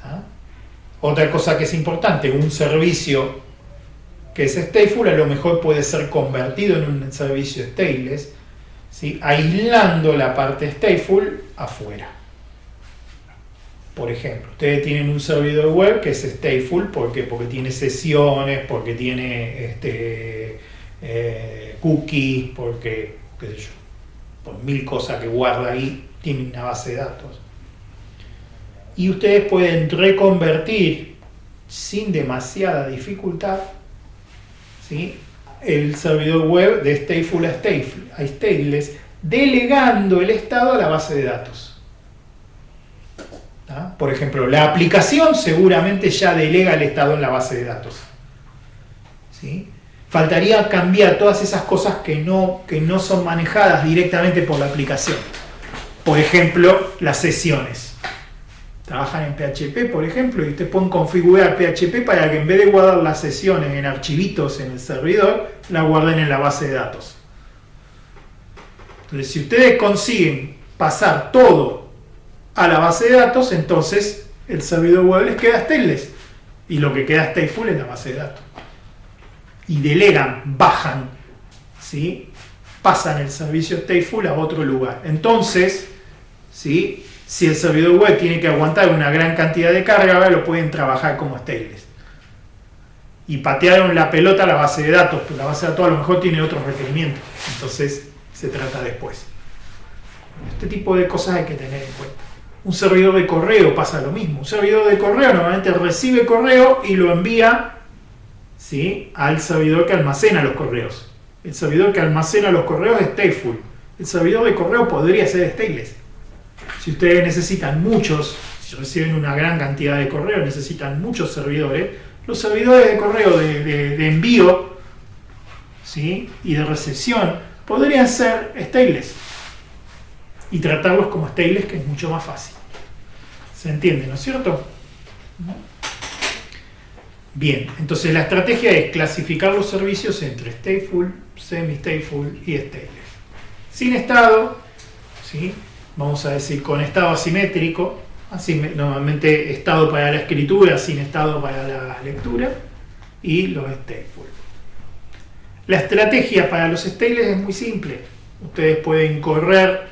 ¿Tá? Otra cosa que es importante, un servicio que es stateful a lo mejor puede ser convertido en un servicio stateless, ¿sí? Aislando la parte stateful afuera. Por ejemplo, ustedes tienen un servidor web que es stateful porque tiene sesiones, porque tiene cookies, porque, qué sé yo, por 1000 cosas que guarda ahí, tiene una base de datos. Y ustedes pueden reconvertir sin demasiada dificultad, ¿sí? El servidor web de stateful a stateless, delegando el estado a la base de datos. ¿Ah? Por ejemplo, la aplicación seguramente ya delega el estado en la base de datos. ¿Sí? Faltaría cambiar todas esas cosas que no son manejadas directamente por la aplicación. Por ejemplo, las sesiones. Trabajan en PHP, por ejemplo, y ustedes pueden configurar PHP para que en vez de guardar las sesiones en archivitos en el servidor, la guarden en la base de datos. Entonces, si ustedes consiguen pasar todo a la base de datos, entonces el servidor web les queda stateless y lo que queda stateful es la base de datos. Y delegan, bajan, ¿sí? Pasan el servicio stateful a otro lugar. Entonces, ¿sí? Si el servidor web tiene que aguantar una gran cantidad de carga, ahora lo pueden trabajar como stateless. Y patearon la pelota a la base de datos, pero la base de datos a lo mejor tiene otros requerimientos. Entonces se trata después. Este tipo de cosas hay que tener en cuenta. Un servidor de correo pasa lo mismo. Un servidor de correo normalmente recibe correo y lo envía, ¿sí? Al servidor que almacena los correos. El servidor que almacena los correos es stateful. El servidor de correo podría ser stateless. Si ustedes necesitan muchos, si reciben una gran cantidad de correos, necesitan muchos servidores, los servidores de correo de envío, ¿sí? Y de recepción podrían ser stateless y tratarlos como stateless, que es mucho más fácil. ¿Se entiende, no es cierto? Bien, entonces la estrategia es clasificar los servicios entre stateful, semi-stateful y stateless. Sin estado, ¿sí? Vamos a decir con estado asimétrico, así normalmente estado para la escritura sin estado para la lectura, y los stateful. La estrategia para los stateless es muy simple. Ustedes pueden correr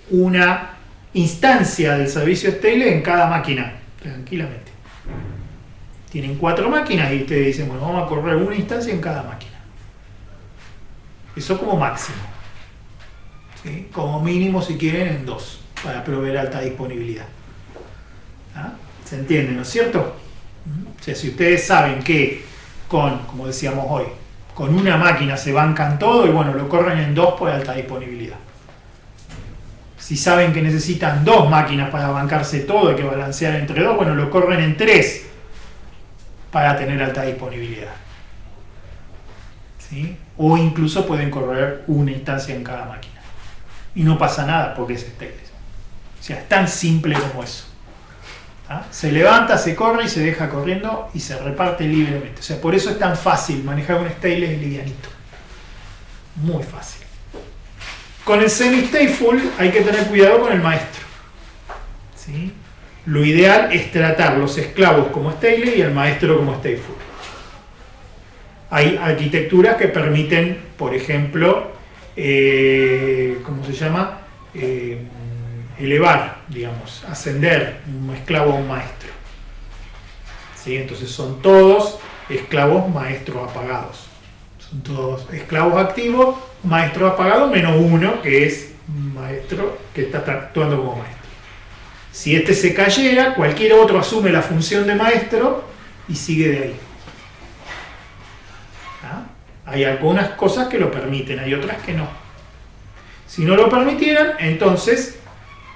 una instancia del servicio stateless en cada máquina, tranquilamente. Tienen 4 máquinas y ustedes dicen, bueno, vamos a correr una instancia en cada máquina. Eso como máximo. ¿Sí? Como mínimo, si quieren, en 2, para proveer alta disponibilidad. ¿Ah? ¿Se entiende, no es cierto? O sea, si ustedes saben que como decíamos hoy, con una máquina se bancan todo, y bueno, lo corren en 2 por alta disponibilidad. Si saben que necesitan 2 máquinas para bancarse todo, hay que balancear entre 2, bueno, lo corren en 3 para tener alta disponibilidad. ¿Sí? O incluso pueden correr una instancia en cada máquina. Y no pasa nada porque es stateless. O sea, es tan simple como eso. ¿Ah? Se levanta, se corre y se deja corriendo y se reparte libremente. O sea, por eso es tan fácil manejar un stateless livianito. Muy fácil. Con el semi-stateful hay que tener cuidado con el maestro. ¿Sí? Lo ideal es tratar los esclavos como stateless y el maestro como stateful. Hay arquitecturas que permiten, por ejemplo, ¿cómo se llama? Elevar, digamos, ascender un esclavo a un maestro. ¿Sí? Entonces son todos esclavos maestros apagados. Son todos esclavos activos, maestros apagados, menos uno que es maestro, que está actuando como maestro. Si este se cayera, cualquier otro asume la función de maestro y sigue de ahí. ¿Ah? Hay algunas cosas que lo permiten, hay otras que no. Si no lo permitieran, entonces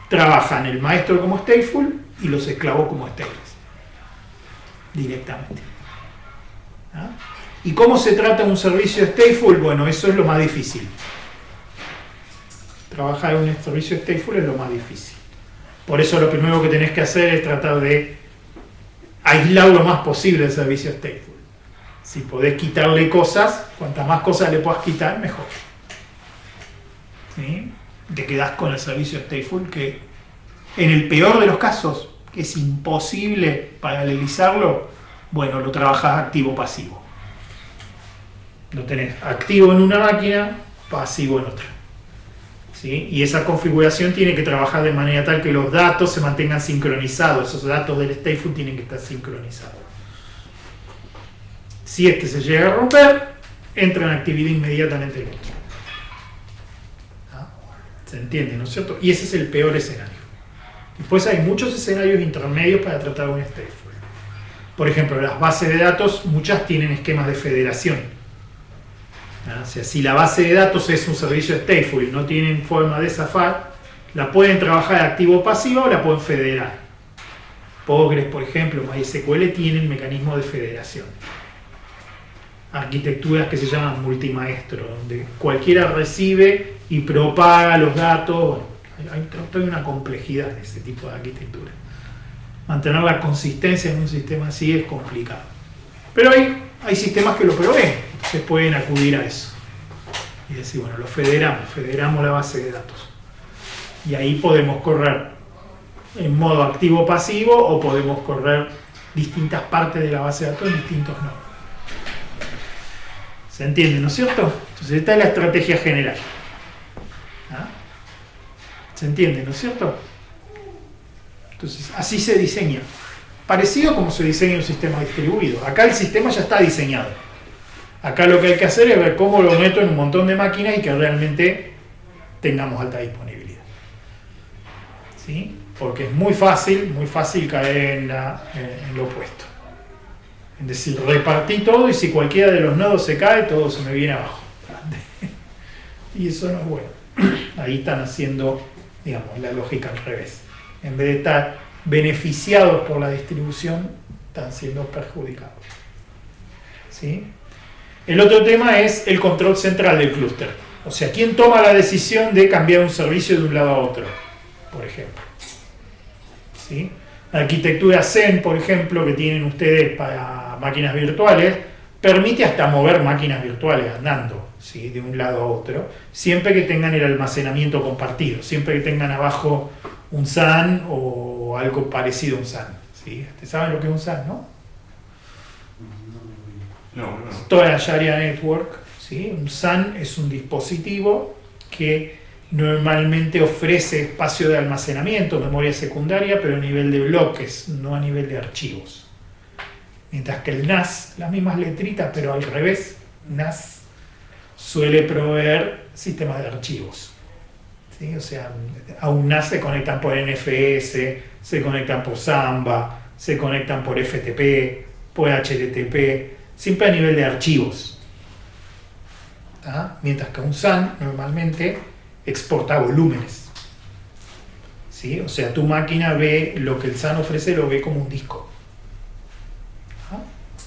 trabajan el maestro como stateful y los esclavos como stateless. Directamente. ¿Ah? ¿Y cómo se trata un servicio stateful? Bueno, eso es lo más difícil. Trabajar en un servicio stateful es lo más difícil. Por eso lo primero que tenés que hacer es tratar de aislar lo más posible el servicio stateful. Si podés quitarle cosas, cuantas más cosas le puedas quitar, mejor. ¿Sí? Te quedás con el servicio stateful, que en el peor de los casos, que es imposible paralelizarlo, bueno, lo trabajás activo-pasivo. Lo tenés activo en una máquina, pasivo en otra. ¿Sí? Y esa configuración tiene que trabajar de manera tal que los datos se mantengan sincronizados. Esos datos del stateful tienen que estar sincronizados. Si este se llega a romper, entra en actividad inmediatamente el otro. ¿Ah? ¿Se entiende, no es cierto? Y ese es el peor escenario. Después hay muchos escenarios intermedios para tratar un stateful. Por ejemplo, las bases de datos, muchas tienen esquemas de federación. ¿Ah? O sea, si la base de datos es un servicio stateful y no tienen forma de zafar, la pueden trabajar activo o pasivo o la pueden federar. Postgres, por ejemplo, MySQL tienen mecanismos de federación. Arquitecturas que se llaman multimaestro, donde cualquiera recibe y propaga los datos. Bueno, hay toda una complejidad en ese tipo de arquitectura. Mantener la consistencia en un sistema así es complicado. Pero hay sistemas que lo proveen, entonces pueden acudir a eso. Y decir, bueno, lo federamos la base de datos. Y ahí podemos correr en modo activo-pasivo o podemos correr distintas partes de la base de datos en distintos nodos. ¿Se entiende, no es cierto? Entonces esta es la estrategia general. ¿Ah? ¿Se entiende, no es cierto? Entonces así se diseña. Parecido como se diseña un sistema distribuido. Acá el sistema ya está diseñado. Acá lo que hay que hacer es ver cómo lo meto en un montón de máquinas y que realmente tengamos alta disponibilidad. ¿Sí? Porque es muy fácil caer en lo opuesto. Es decir, repartí todo y si cualquiera de los nodos se cae, todo se me viene abajo. Y eso no es bueno. Ahí están haciendo, digamos, la lógica al revés. En vez de estar beneficiados por la distribución, están siendo perjudicados. ¿Sí? El otro tema es el control central del clúster. O sea, ¿quién toma la decisión de cambiar un servicio de un lado a otro? Por ejemplo. ¿Sí? La arquitectura Zen, por ejemplo, que tienen ustedes para máquinas virtuales, permite hasta mover máquinas virtuales andando, ¿sí? De un lado a otro, siempre que tengan el almacenamiento compartido, siempre que tengan abajo un SAN o o algo parecido a un SAN. ¿Sí? ¿Saben lo que es un SAN, no? No. Storage Area Network. ¿Sí? Un SAN es un dispositivo que normalmente ofrece espacio de almacenamiento, memoria secundaria, pero a nivel de bloques, no a nivel de archivos. Mientras que el NAS, las mismas letritas, pero al revés, NAS suele proveer sistemas de archivos. ¿Sí? O sea, a un NAS se conectan por NFS, se conectan por Samba, se conectan por FTP, por HTTP, siempre a nivel de archivos. ¿Ah? Mientras que un SAN normalmente exporta volúmenes. ¿Sí? O sea, tu máquina ve lo que el SAN ofrece, lo ve como un disco. ¿Ah?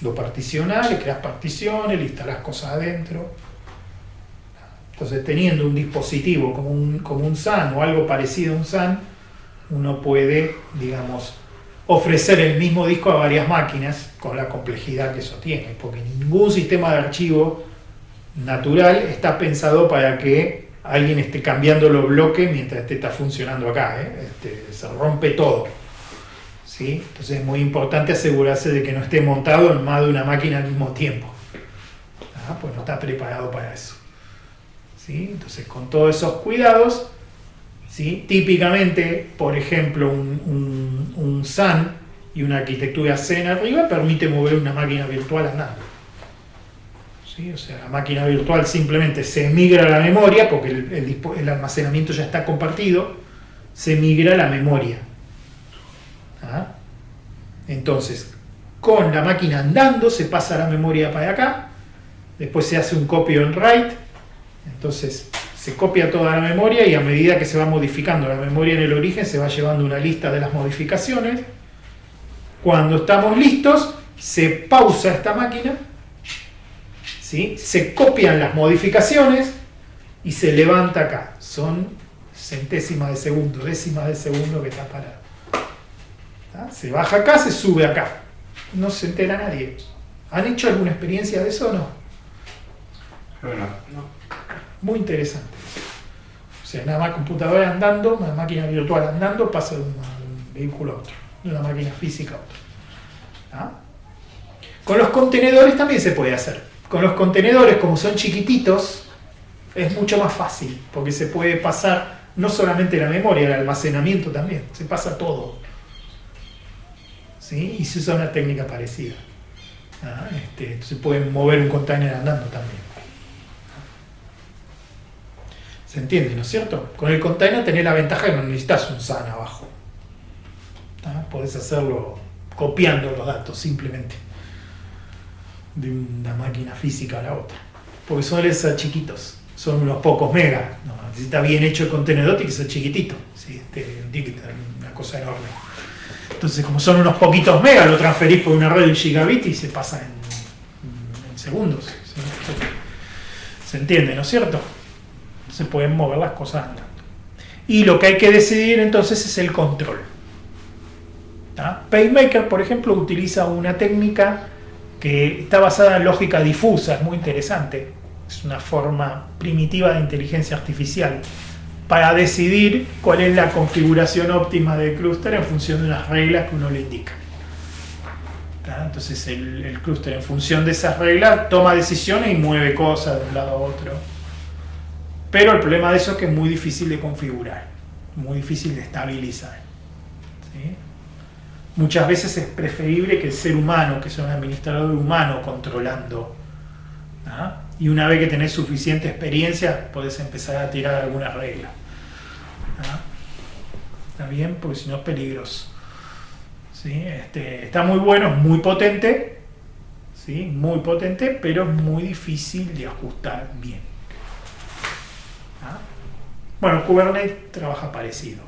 Lo particionas, le creas particiones, le instalas cosas adentro. Entonces, teniendo un dispositivo como un SAN o algo parecido a un SAN, uno puede, digamos, ofrecer el mismo disco a varias máquinas con la complejidad que eso tiene, porque ningún sistema de archivo natural está pensado para que alguien esté cambiando los bloques mientras este está funcionando acá, se rompe todo. ¿Sí? Entonces es muy importante asegurarse de que no esté montado en más de una máquina al mismo tiempo. Pues no está preparado para eso. ¿Sí? Entonces con todos esos cuidados, ¿sí? Típicamente, por ejemplo, un SAN y una arquitectura Zen arriba permite mover una máquina virtual andando. ¿Sí? O sea, la máquina virtual simplemente se migra a la memoria, porque el almacenamiento ya está compartido, se migra a la memoria. ¿Ah? Entonces, con la máquina andando se pasa la memoria para acá, después se hace un copy on write, entonces se copia toda la memoria y a medida que se va modificando la memoria en el origen se va llevando una lista de las modificaciones. Cuando estamos listos, se pausa esta máquina, ¿sí? Se copian las modificaciones y se levanta acá. Son centésimas de segundo, décimas de segundo que está parado. ¿Ah? Se baja acá, se sube acá. No se entera nadie. ¿Han hecho alguna experiencia de eso o no? No. Muy interesante. O sea, una computadora andando, una máquina virtual andando, pasa de un vehículo a otro, de una máquina física a otra. ¿Ah? Con los contenedores también se puede hacer. Con los contenedores, como son chiquititos, es mucho más fácil, porque se puede pasar no solamente la memoria, el almacenamiento también, se pasa todo. ¿Sí? Y se usa una técnica parecida. ¿Ah? Se puede mover un container andando también. ¿Se entiende, no es cierto? Con el container tenés la ventaja que no necesitas un SAN abajo. ¿Ah? Podés hacerlo copiando los datos simplemente de una máquina física a la otra. Porque suelen ser chiquitos, son unos pocos megas. No necesita bien hecho el contenedor, tiene que ser chiquitito. ¿Sí? Una cosa enorme. Entonces, como son unos poquitos megas, lo transferís por una red de gigabit y se pasa en segundos. ¿Sí? ¿Se entiende, no es cierto? Se pueden mover las cosas andando. Y lo que hay que decidir entonces es el control. ¿Ah? PaceMaker, por ejemplo, utiliza una técnica que está basada en lógica difusa, es muy interesante. Es una forma primitiva de inteligencia artificial para decidir cuál es la configuración óptima del clúster en función de unas reglas que uno le indica. ¿Ah? Entonces el clúster, en función de esas reglas, toma decisiones y mueve cosas de un lado a otro. Pero el problema de eso es que es muy difícil de configurar, muy difícil de estabilizar. ¿Sí? Muchas veces es preferible que el ser humano, que sea un administrador humano controlando. ¿Ah? Y una vez que tenés suficiente experiencia, podés empezar a tirar algunas reglas. ¿Ah? ¿Está bien? Porque si no es peligroso. ¿Sí? Está muy bueno, es muy potente, ¿sí? Muy potente, pero es muy difícil de ajustar bien. ¿Ah? Bueno, Kubernetes trabaja parecido.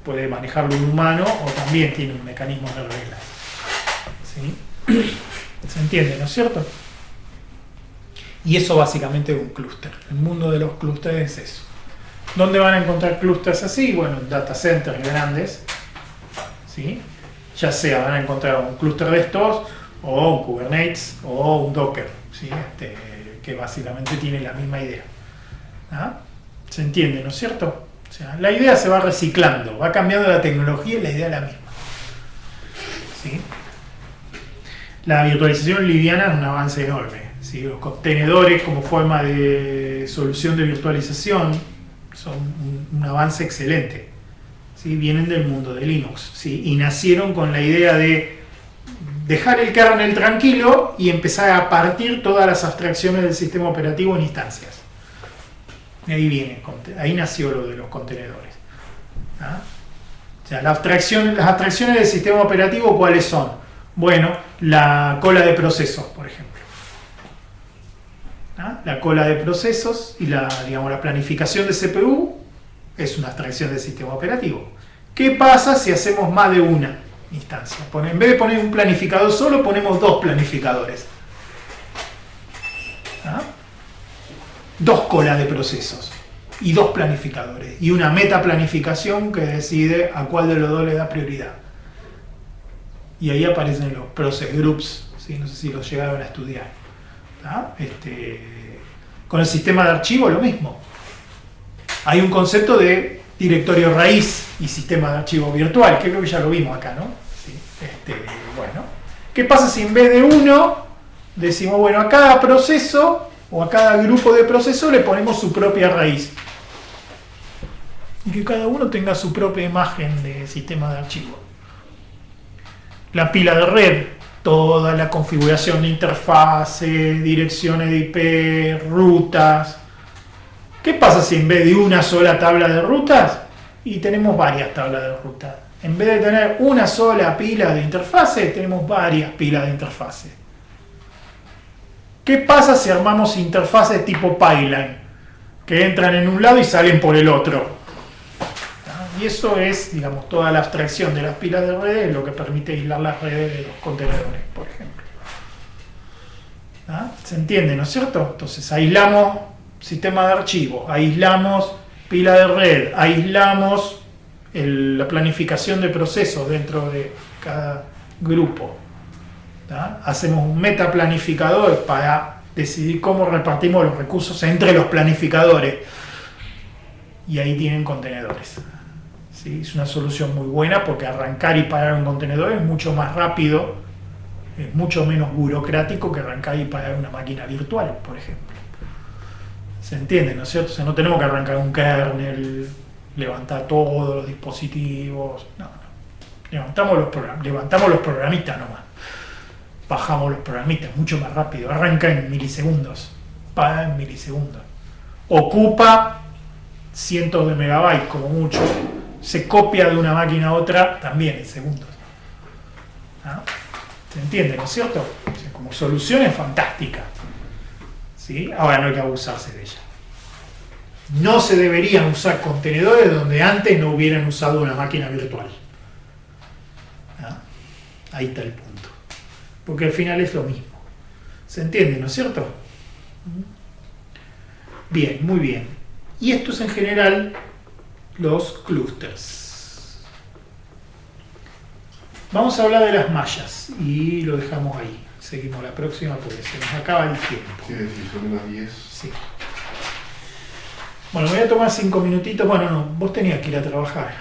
Puede manejarlo un humano o también tiene un mecanismo de reglas. ¿Sí? ¿Se entiende, no es cierto? Y eso básicamente es un clúster. El mundo de los clústeres es eso. ¿Dónde van a encontrar clústeres así? Bueno, en data centers grandes. ¿Sí? Ya sea van a encontrar un clúster de estos, o un Kubernetes, o un Docker. ¿Sí? Que básicamente tiene la misma idea. ¿Ah? ¿Se entiende, no es cierto? O sea, la idea se va reciclando, va cambiando la tecnología y la idea es la misma. ¿sí? La virtualización liviana es un avance enorme, ¿sí? Los contenedores como forma de solución de virtualización son un avance excelente, ¿sí? Vienen del mundo de Linux, ¿sí? Y nacieron con la idea de dejar el kernel tranquilo y empezar a partir todas las abstracciones del sistema operativo en instancias. Y ahí nació lo de los contenedores. ¿Ah? O sea, las abstracciones del sistema operativo, ¿cuáles son? Bueno, la cola de procesos, por ejemplo. ¿Ah? La cola de procesos y la planificación de CPU es una abstracción del sistema operativo. ¿Qué pasa si hacemos más de una instancia? En vez de poner un planificador solo, ponemos dos planificadores. ¿Ah? Dos colas de procesos y dos planificadores y una metaplanificación que decide a cuál de los dos le da prioridad. Y ahí aparecen los process groups, ¿sí? No sé si los llegaron a estudiar. ¿Ah? Con el sistema de archivo lo mismo. Hay un concepto de directorio raíz y sistema de archivo virtual, que creo que ya lo vimos acá, ¿no? Sí. Bueno, ¿qué pasa si en vez de uno decimos, bueno, a cada proceso o a cada grupo de procesos le ponemos su propia raíz? Y que cada uno tenga su propia imagen de sistema de archivo. La pila de red, toda la configuración de interfase, direcciones de IP, rutas. ¿Qué pasa si en vez de una sola tabla de rutas, y tenemos varias tablas de rutas? En vez de tener una sola pila de interfase, tenemos varias pilas de interfase. ¿Qué pasa si armamos interfaces tipo pipeline, que entran en un lado y salen por el otro? Y eso es, digamos, toda la abstracción de las pilas de redes, lo que permite aislar las redes de los contenedores, por ejemplo. ¿Ah? ¿Se entiende, no es cierto? Entonces aislamos sistema de archivo, aislamos pila de red, aislamos la planificación de procesos dentro de cada grupo. ¿Ah? Hacemos un metaplanificador para decidir cómo repartimos los recursos entre los planificadores. Y ahí tienen contenedores. ¿Sí? Es una solución muy buena porque arrancar y parar un contenedor es mucho más rápido, es mucho menos burocrático que arrancar y parar una máquina virtual, por ejemplo. ¿Se entiende, no es cierto? O sea, no tenemos que arrancar un kernel, levantar todos los dispositivos. No. Levantamos los programitas nomás. Bajamos los programitas, mucho más rápido. Arranca en milisegundos, para en milisegundos. Ocupa cientos de megabytes como mucho. Se copia de una máquina a otra también en segundos. ¿Ah? ¿Se entiende, no es cierto? O sea, como solución es fantástica. ¿Sí? Ahora no hay que abusarse de ella. No se deberían usar contenedores donde antes no hubieran usado una máquina virtual. ¿Ah? Ahí está el punto. Porque al final es lo mismo. ¿Se entiende, no es cierto? Bien, muy bien. Y esto es en general los clústeres. Vamos a hablar de las mallas y lo dejamos ahí. Seguimos la próxima porque se nos acaba el tiempo. Sí, son unas 10. Sí. Bueno, me voy a tomar 5 minutitos. Bueno, no, vos tenías que ir a trabajar,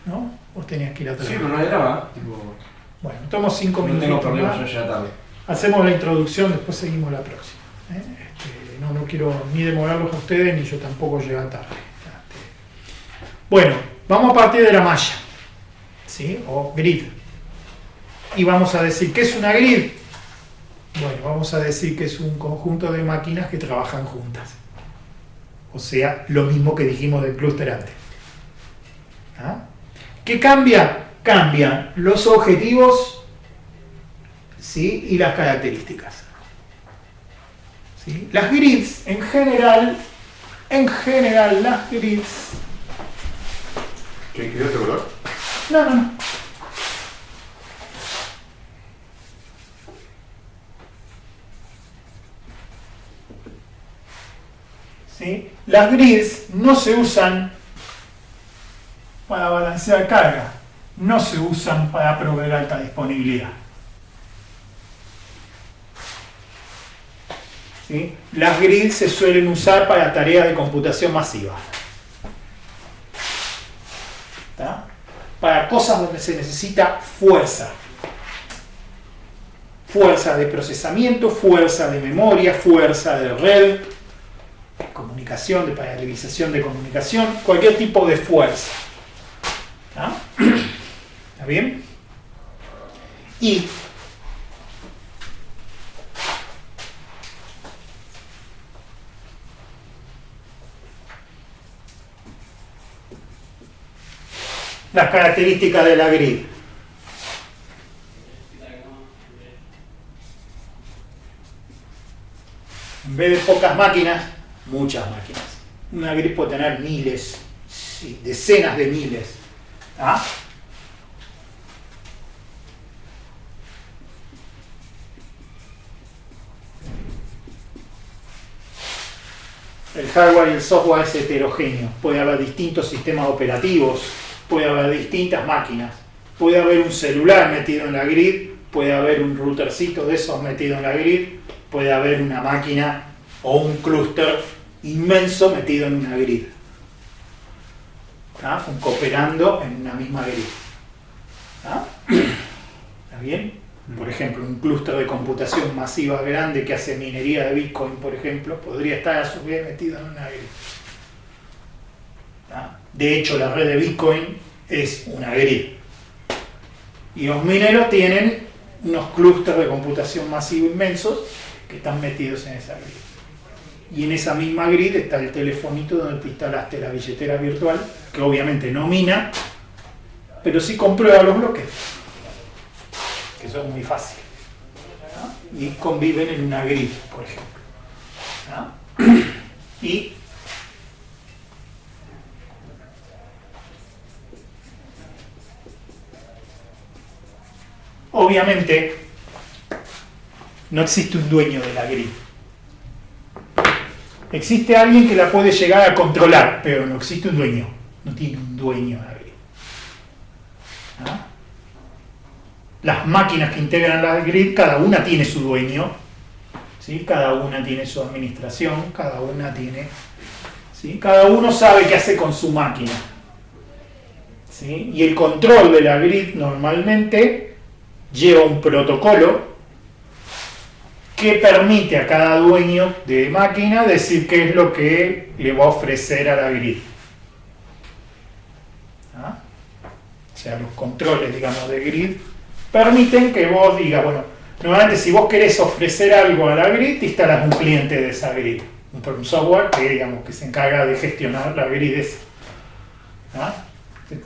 ¿no? Vos tenías que ir a trabajar. Sí, pero no era más. Tipo, bueno, tomo 5 no minutitos. tengo problema, más. yo ya tarde. Hacemos la introducción, después seguimos la próxima. No quiero ni demorarlos a ustedes ni yo tampoco llegar tarde. Bueno, vamos a partir de la malla, ¿sí? O grid. Y vamos a decir, ¿qué es una grid? Bueno, vamos a decir que es un conjunto de máquinas que trabajan juntas. O sea, lo mismo que dijimos del clúster antes. ¿Ah? ¿Qué cambia? Cambian los objetivos, ¿sí? Y las características. ¿Sí? Las grids, en general, las grids... ¿Qué quedó otro color? No. ¿Sí? Las grids no se usan para balancear carga, no se usan para proveer alta disponibilidad. ¿Sí? Las grids se suelen usar para tareas de computación masiva. ¿Está? Para cosas donde se necesita fuerza. fuerza de procesamiento, fuerza de memoria, fuerza de red, comunicación, de paralelización de comunicación, cualquier tipo de fuerza. ¿Está bien? Y las características de la grid. En vez de pocas máquinas, muchas máquinas. Una grid puede tener miles, sí, decenas de miles. ¿Ah? El hardware y el software es heterogéneo. Puede haber distintos sistemas operativos, puede haber distintas máquinas, puede haber un celular metido en la grid, puede haber un routercito de esos metido en la grid, puede haber una máquina o un clúster inmenso metido en una grid. ¿Ah? Cooperando en una misma grid. ¿Ah? ¿Está bien? Por ejemplo, un clúster de computación masiva grande que hace minería de Bitcoin, por ejemplo, podría estar a su vez metido en una grid. ¿Ah? De hecho, la red de Bitcoin es una grid. Y los mineros tienen unos clústeres de computación masiva inmensos que están metidos en esa grid. Y en esa misma grid está el telefonito donde te instalaste la billetera virtual, que obviamente no mina, pero sí comprueba los bloques. Que eso es muy fácil. ¿No? Y conviven en una grid, por ejemplo. ¿No? Y obviamente no existe un dueño de la grid. Existe alguien que la puede llegar a controlar, pero no existe un dueño. No tiene un dueño la grid. ¿No? Las máquinas que integran la grid, cada una tiene su dueño, ¿sí? Cada una tiene su administración, cada una tiene, ¿sí? Cada uno sabe qué hace con su máquina, ¿sí? Y el control de la grid normalmente lleva un protocolo que permite a cada dueño de máquina decir qué es lo que le va a ofrecer a la grid. ¿Ah? O sea, los controles, digamos, de grid permiten que vos digas, bueno, normalmente si vos querés ofrecer algo a la grid, te instalas un cliente de esa grid, un software que, digamos, que se encarga de gestionar la grid esa. ¿Ah?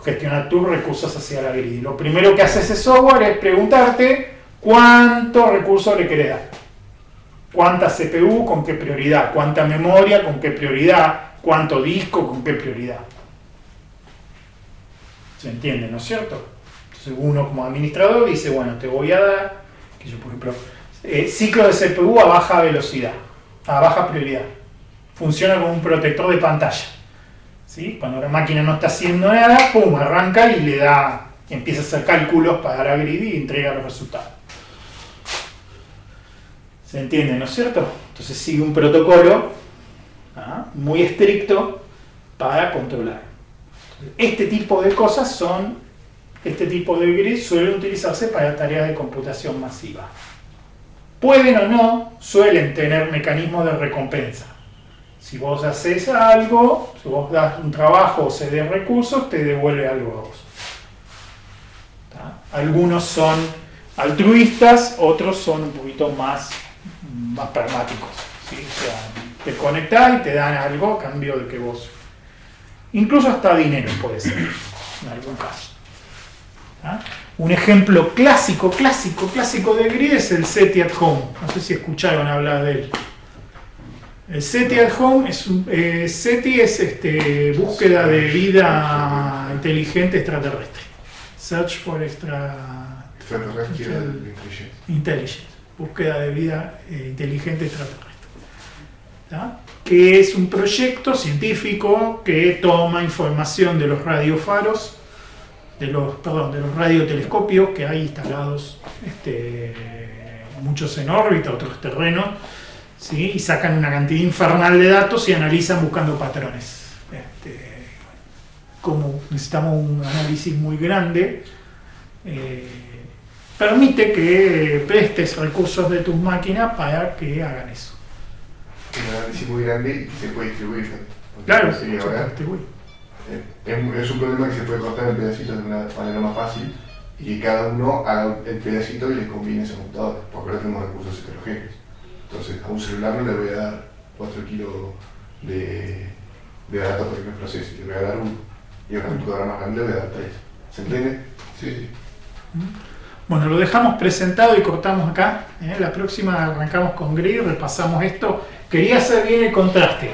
Gestionar tus recursos hacia la grid. Y lo primero que hace ese software es preguntarte cuántos recursos le querés dar. Cuánta CPU, con qué prioridad. Cuánta memoria, con qué prioridad. Cuánto disco, con qué prioridad. ¿Se entiende, no es cierto? Entonces uno como administrador dice, bueno, te voy a dar, que yo por ejemplo, ciclo de CPU a baja velocidad, a baja prioridad. Funciona como un protector de pantalla. ¿Sí? Cuando la máquina no está haciendo nada, pum, arranca y le da, empieza a hacer cálculos para la grid y entrega los resultados. ¿Se entiende, no es cierto? Entonces sigue un protocolo muy estricto para controlar. Este tipo de cosas son, este tipo de grid suelen utilizarse para tareas de computación masiva. Pueden o no, suelen tener mecanismos de recompensa. Si vos haces algo, si vos das un trabajo o cedes recursos, te devuelve algo a vos. ¿Tá? Algunos son altruistas, otros son un poquito más pragmáticos. ¿Sí? O sea, te conectás y te dan algo a cambio de que vos... Incluso hasta dinero puede ser, en algún caso. ¿Ah? Un ejemplo clásico de grid es el SETI at Home. No sé si escucharon hablar de él. El SETI at Home es SETI es búsqueda de vida inteligente extraterrestre. Search for Intelligence. Búsqueda de vida inteligente extraterrestre. ¿Tá? Que es un proyecto científico que toma información de los radiofaros, de los radiotelescopios que hay instalados, muchos en órbita, otros terrenos, ¿sí? Y sacan una cantidad infernal de datos y analizan buscando patrones. Como necesitamos un análisis muy grande, permite que prestes recursos de tus máquinas para que hagan eso. Es un análisis muy grande y que se puede distribuir. Porque Claro, sí, se ahora, puede distribuir. es un problema que se puede cortar en pedacitos de una manera más fácil y que cada uno haga el pedacito y le combine esa computadora, porque ahora tenemos recursos heterogéneos. Entonces, a un celular no le voy a dar 4 kilos de datos para que me procese, le voy a dar 1. Y a una computadora más grande le voy a dar 3. ¿Se entiende? Sí. Bueno, lo dejamos presentado y cortamos acá. La próxima arrancamos con grid, repasamos esto. Quería hacer bien el contraste,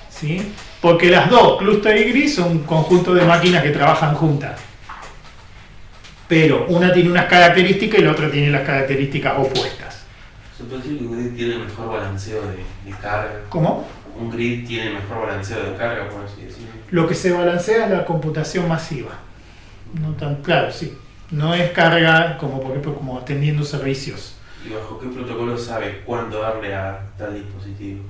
¿sí? Porque las dos, cluster y grid, son un conjunto de máquinas que trabajan juntas. Pero una tiene unas características y la otra tiene las características opuestas. Se puede decir que un grid tiene mejor balanceo de carga. ¿Cómo? Un grid tiene mejor balanceo de carga, por así decirlo. Lo que se balancea es la computación masiva. No tan claro, sí. No es carga como por ejemplo como atendiendo servicios. ¿Y bajo qué protocolo sabe cuándo darle a tal dispositivo?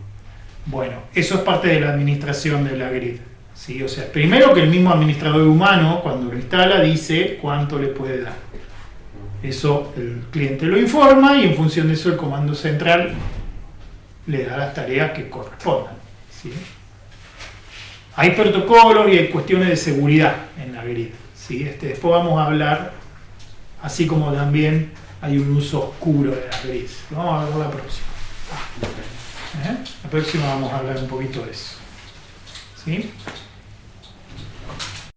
Bueno, eso es parte de la administración de la grid, ¿sí? O sea, primero que el mismo administrador humano, cuando lo instala, dice cuánto le puede dar. Eso el cliente lo informa y en función de eso el comando central le da las tareas que correspondan, ¿sí? Hay protocolos y hay cuestiones de seguridad en la grid, ¿sí? Después vamos a hablar, así como también hay un uso oscuro de la grid. Vamos a ver la próxima. La próxima vamos a hablar un poquito de eso, ¿sí?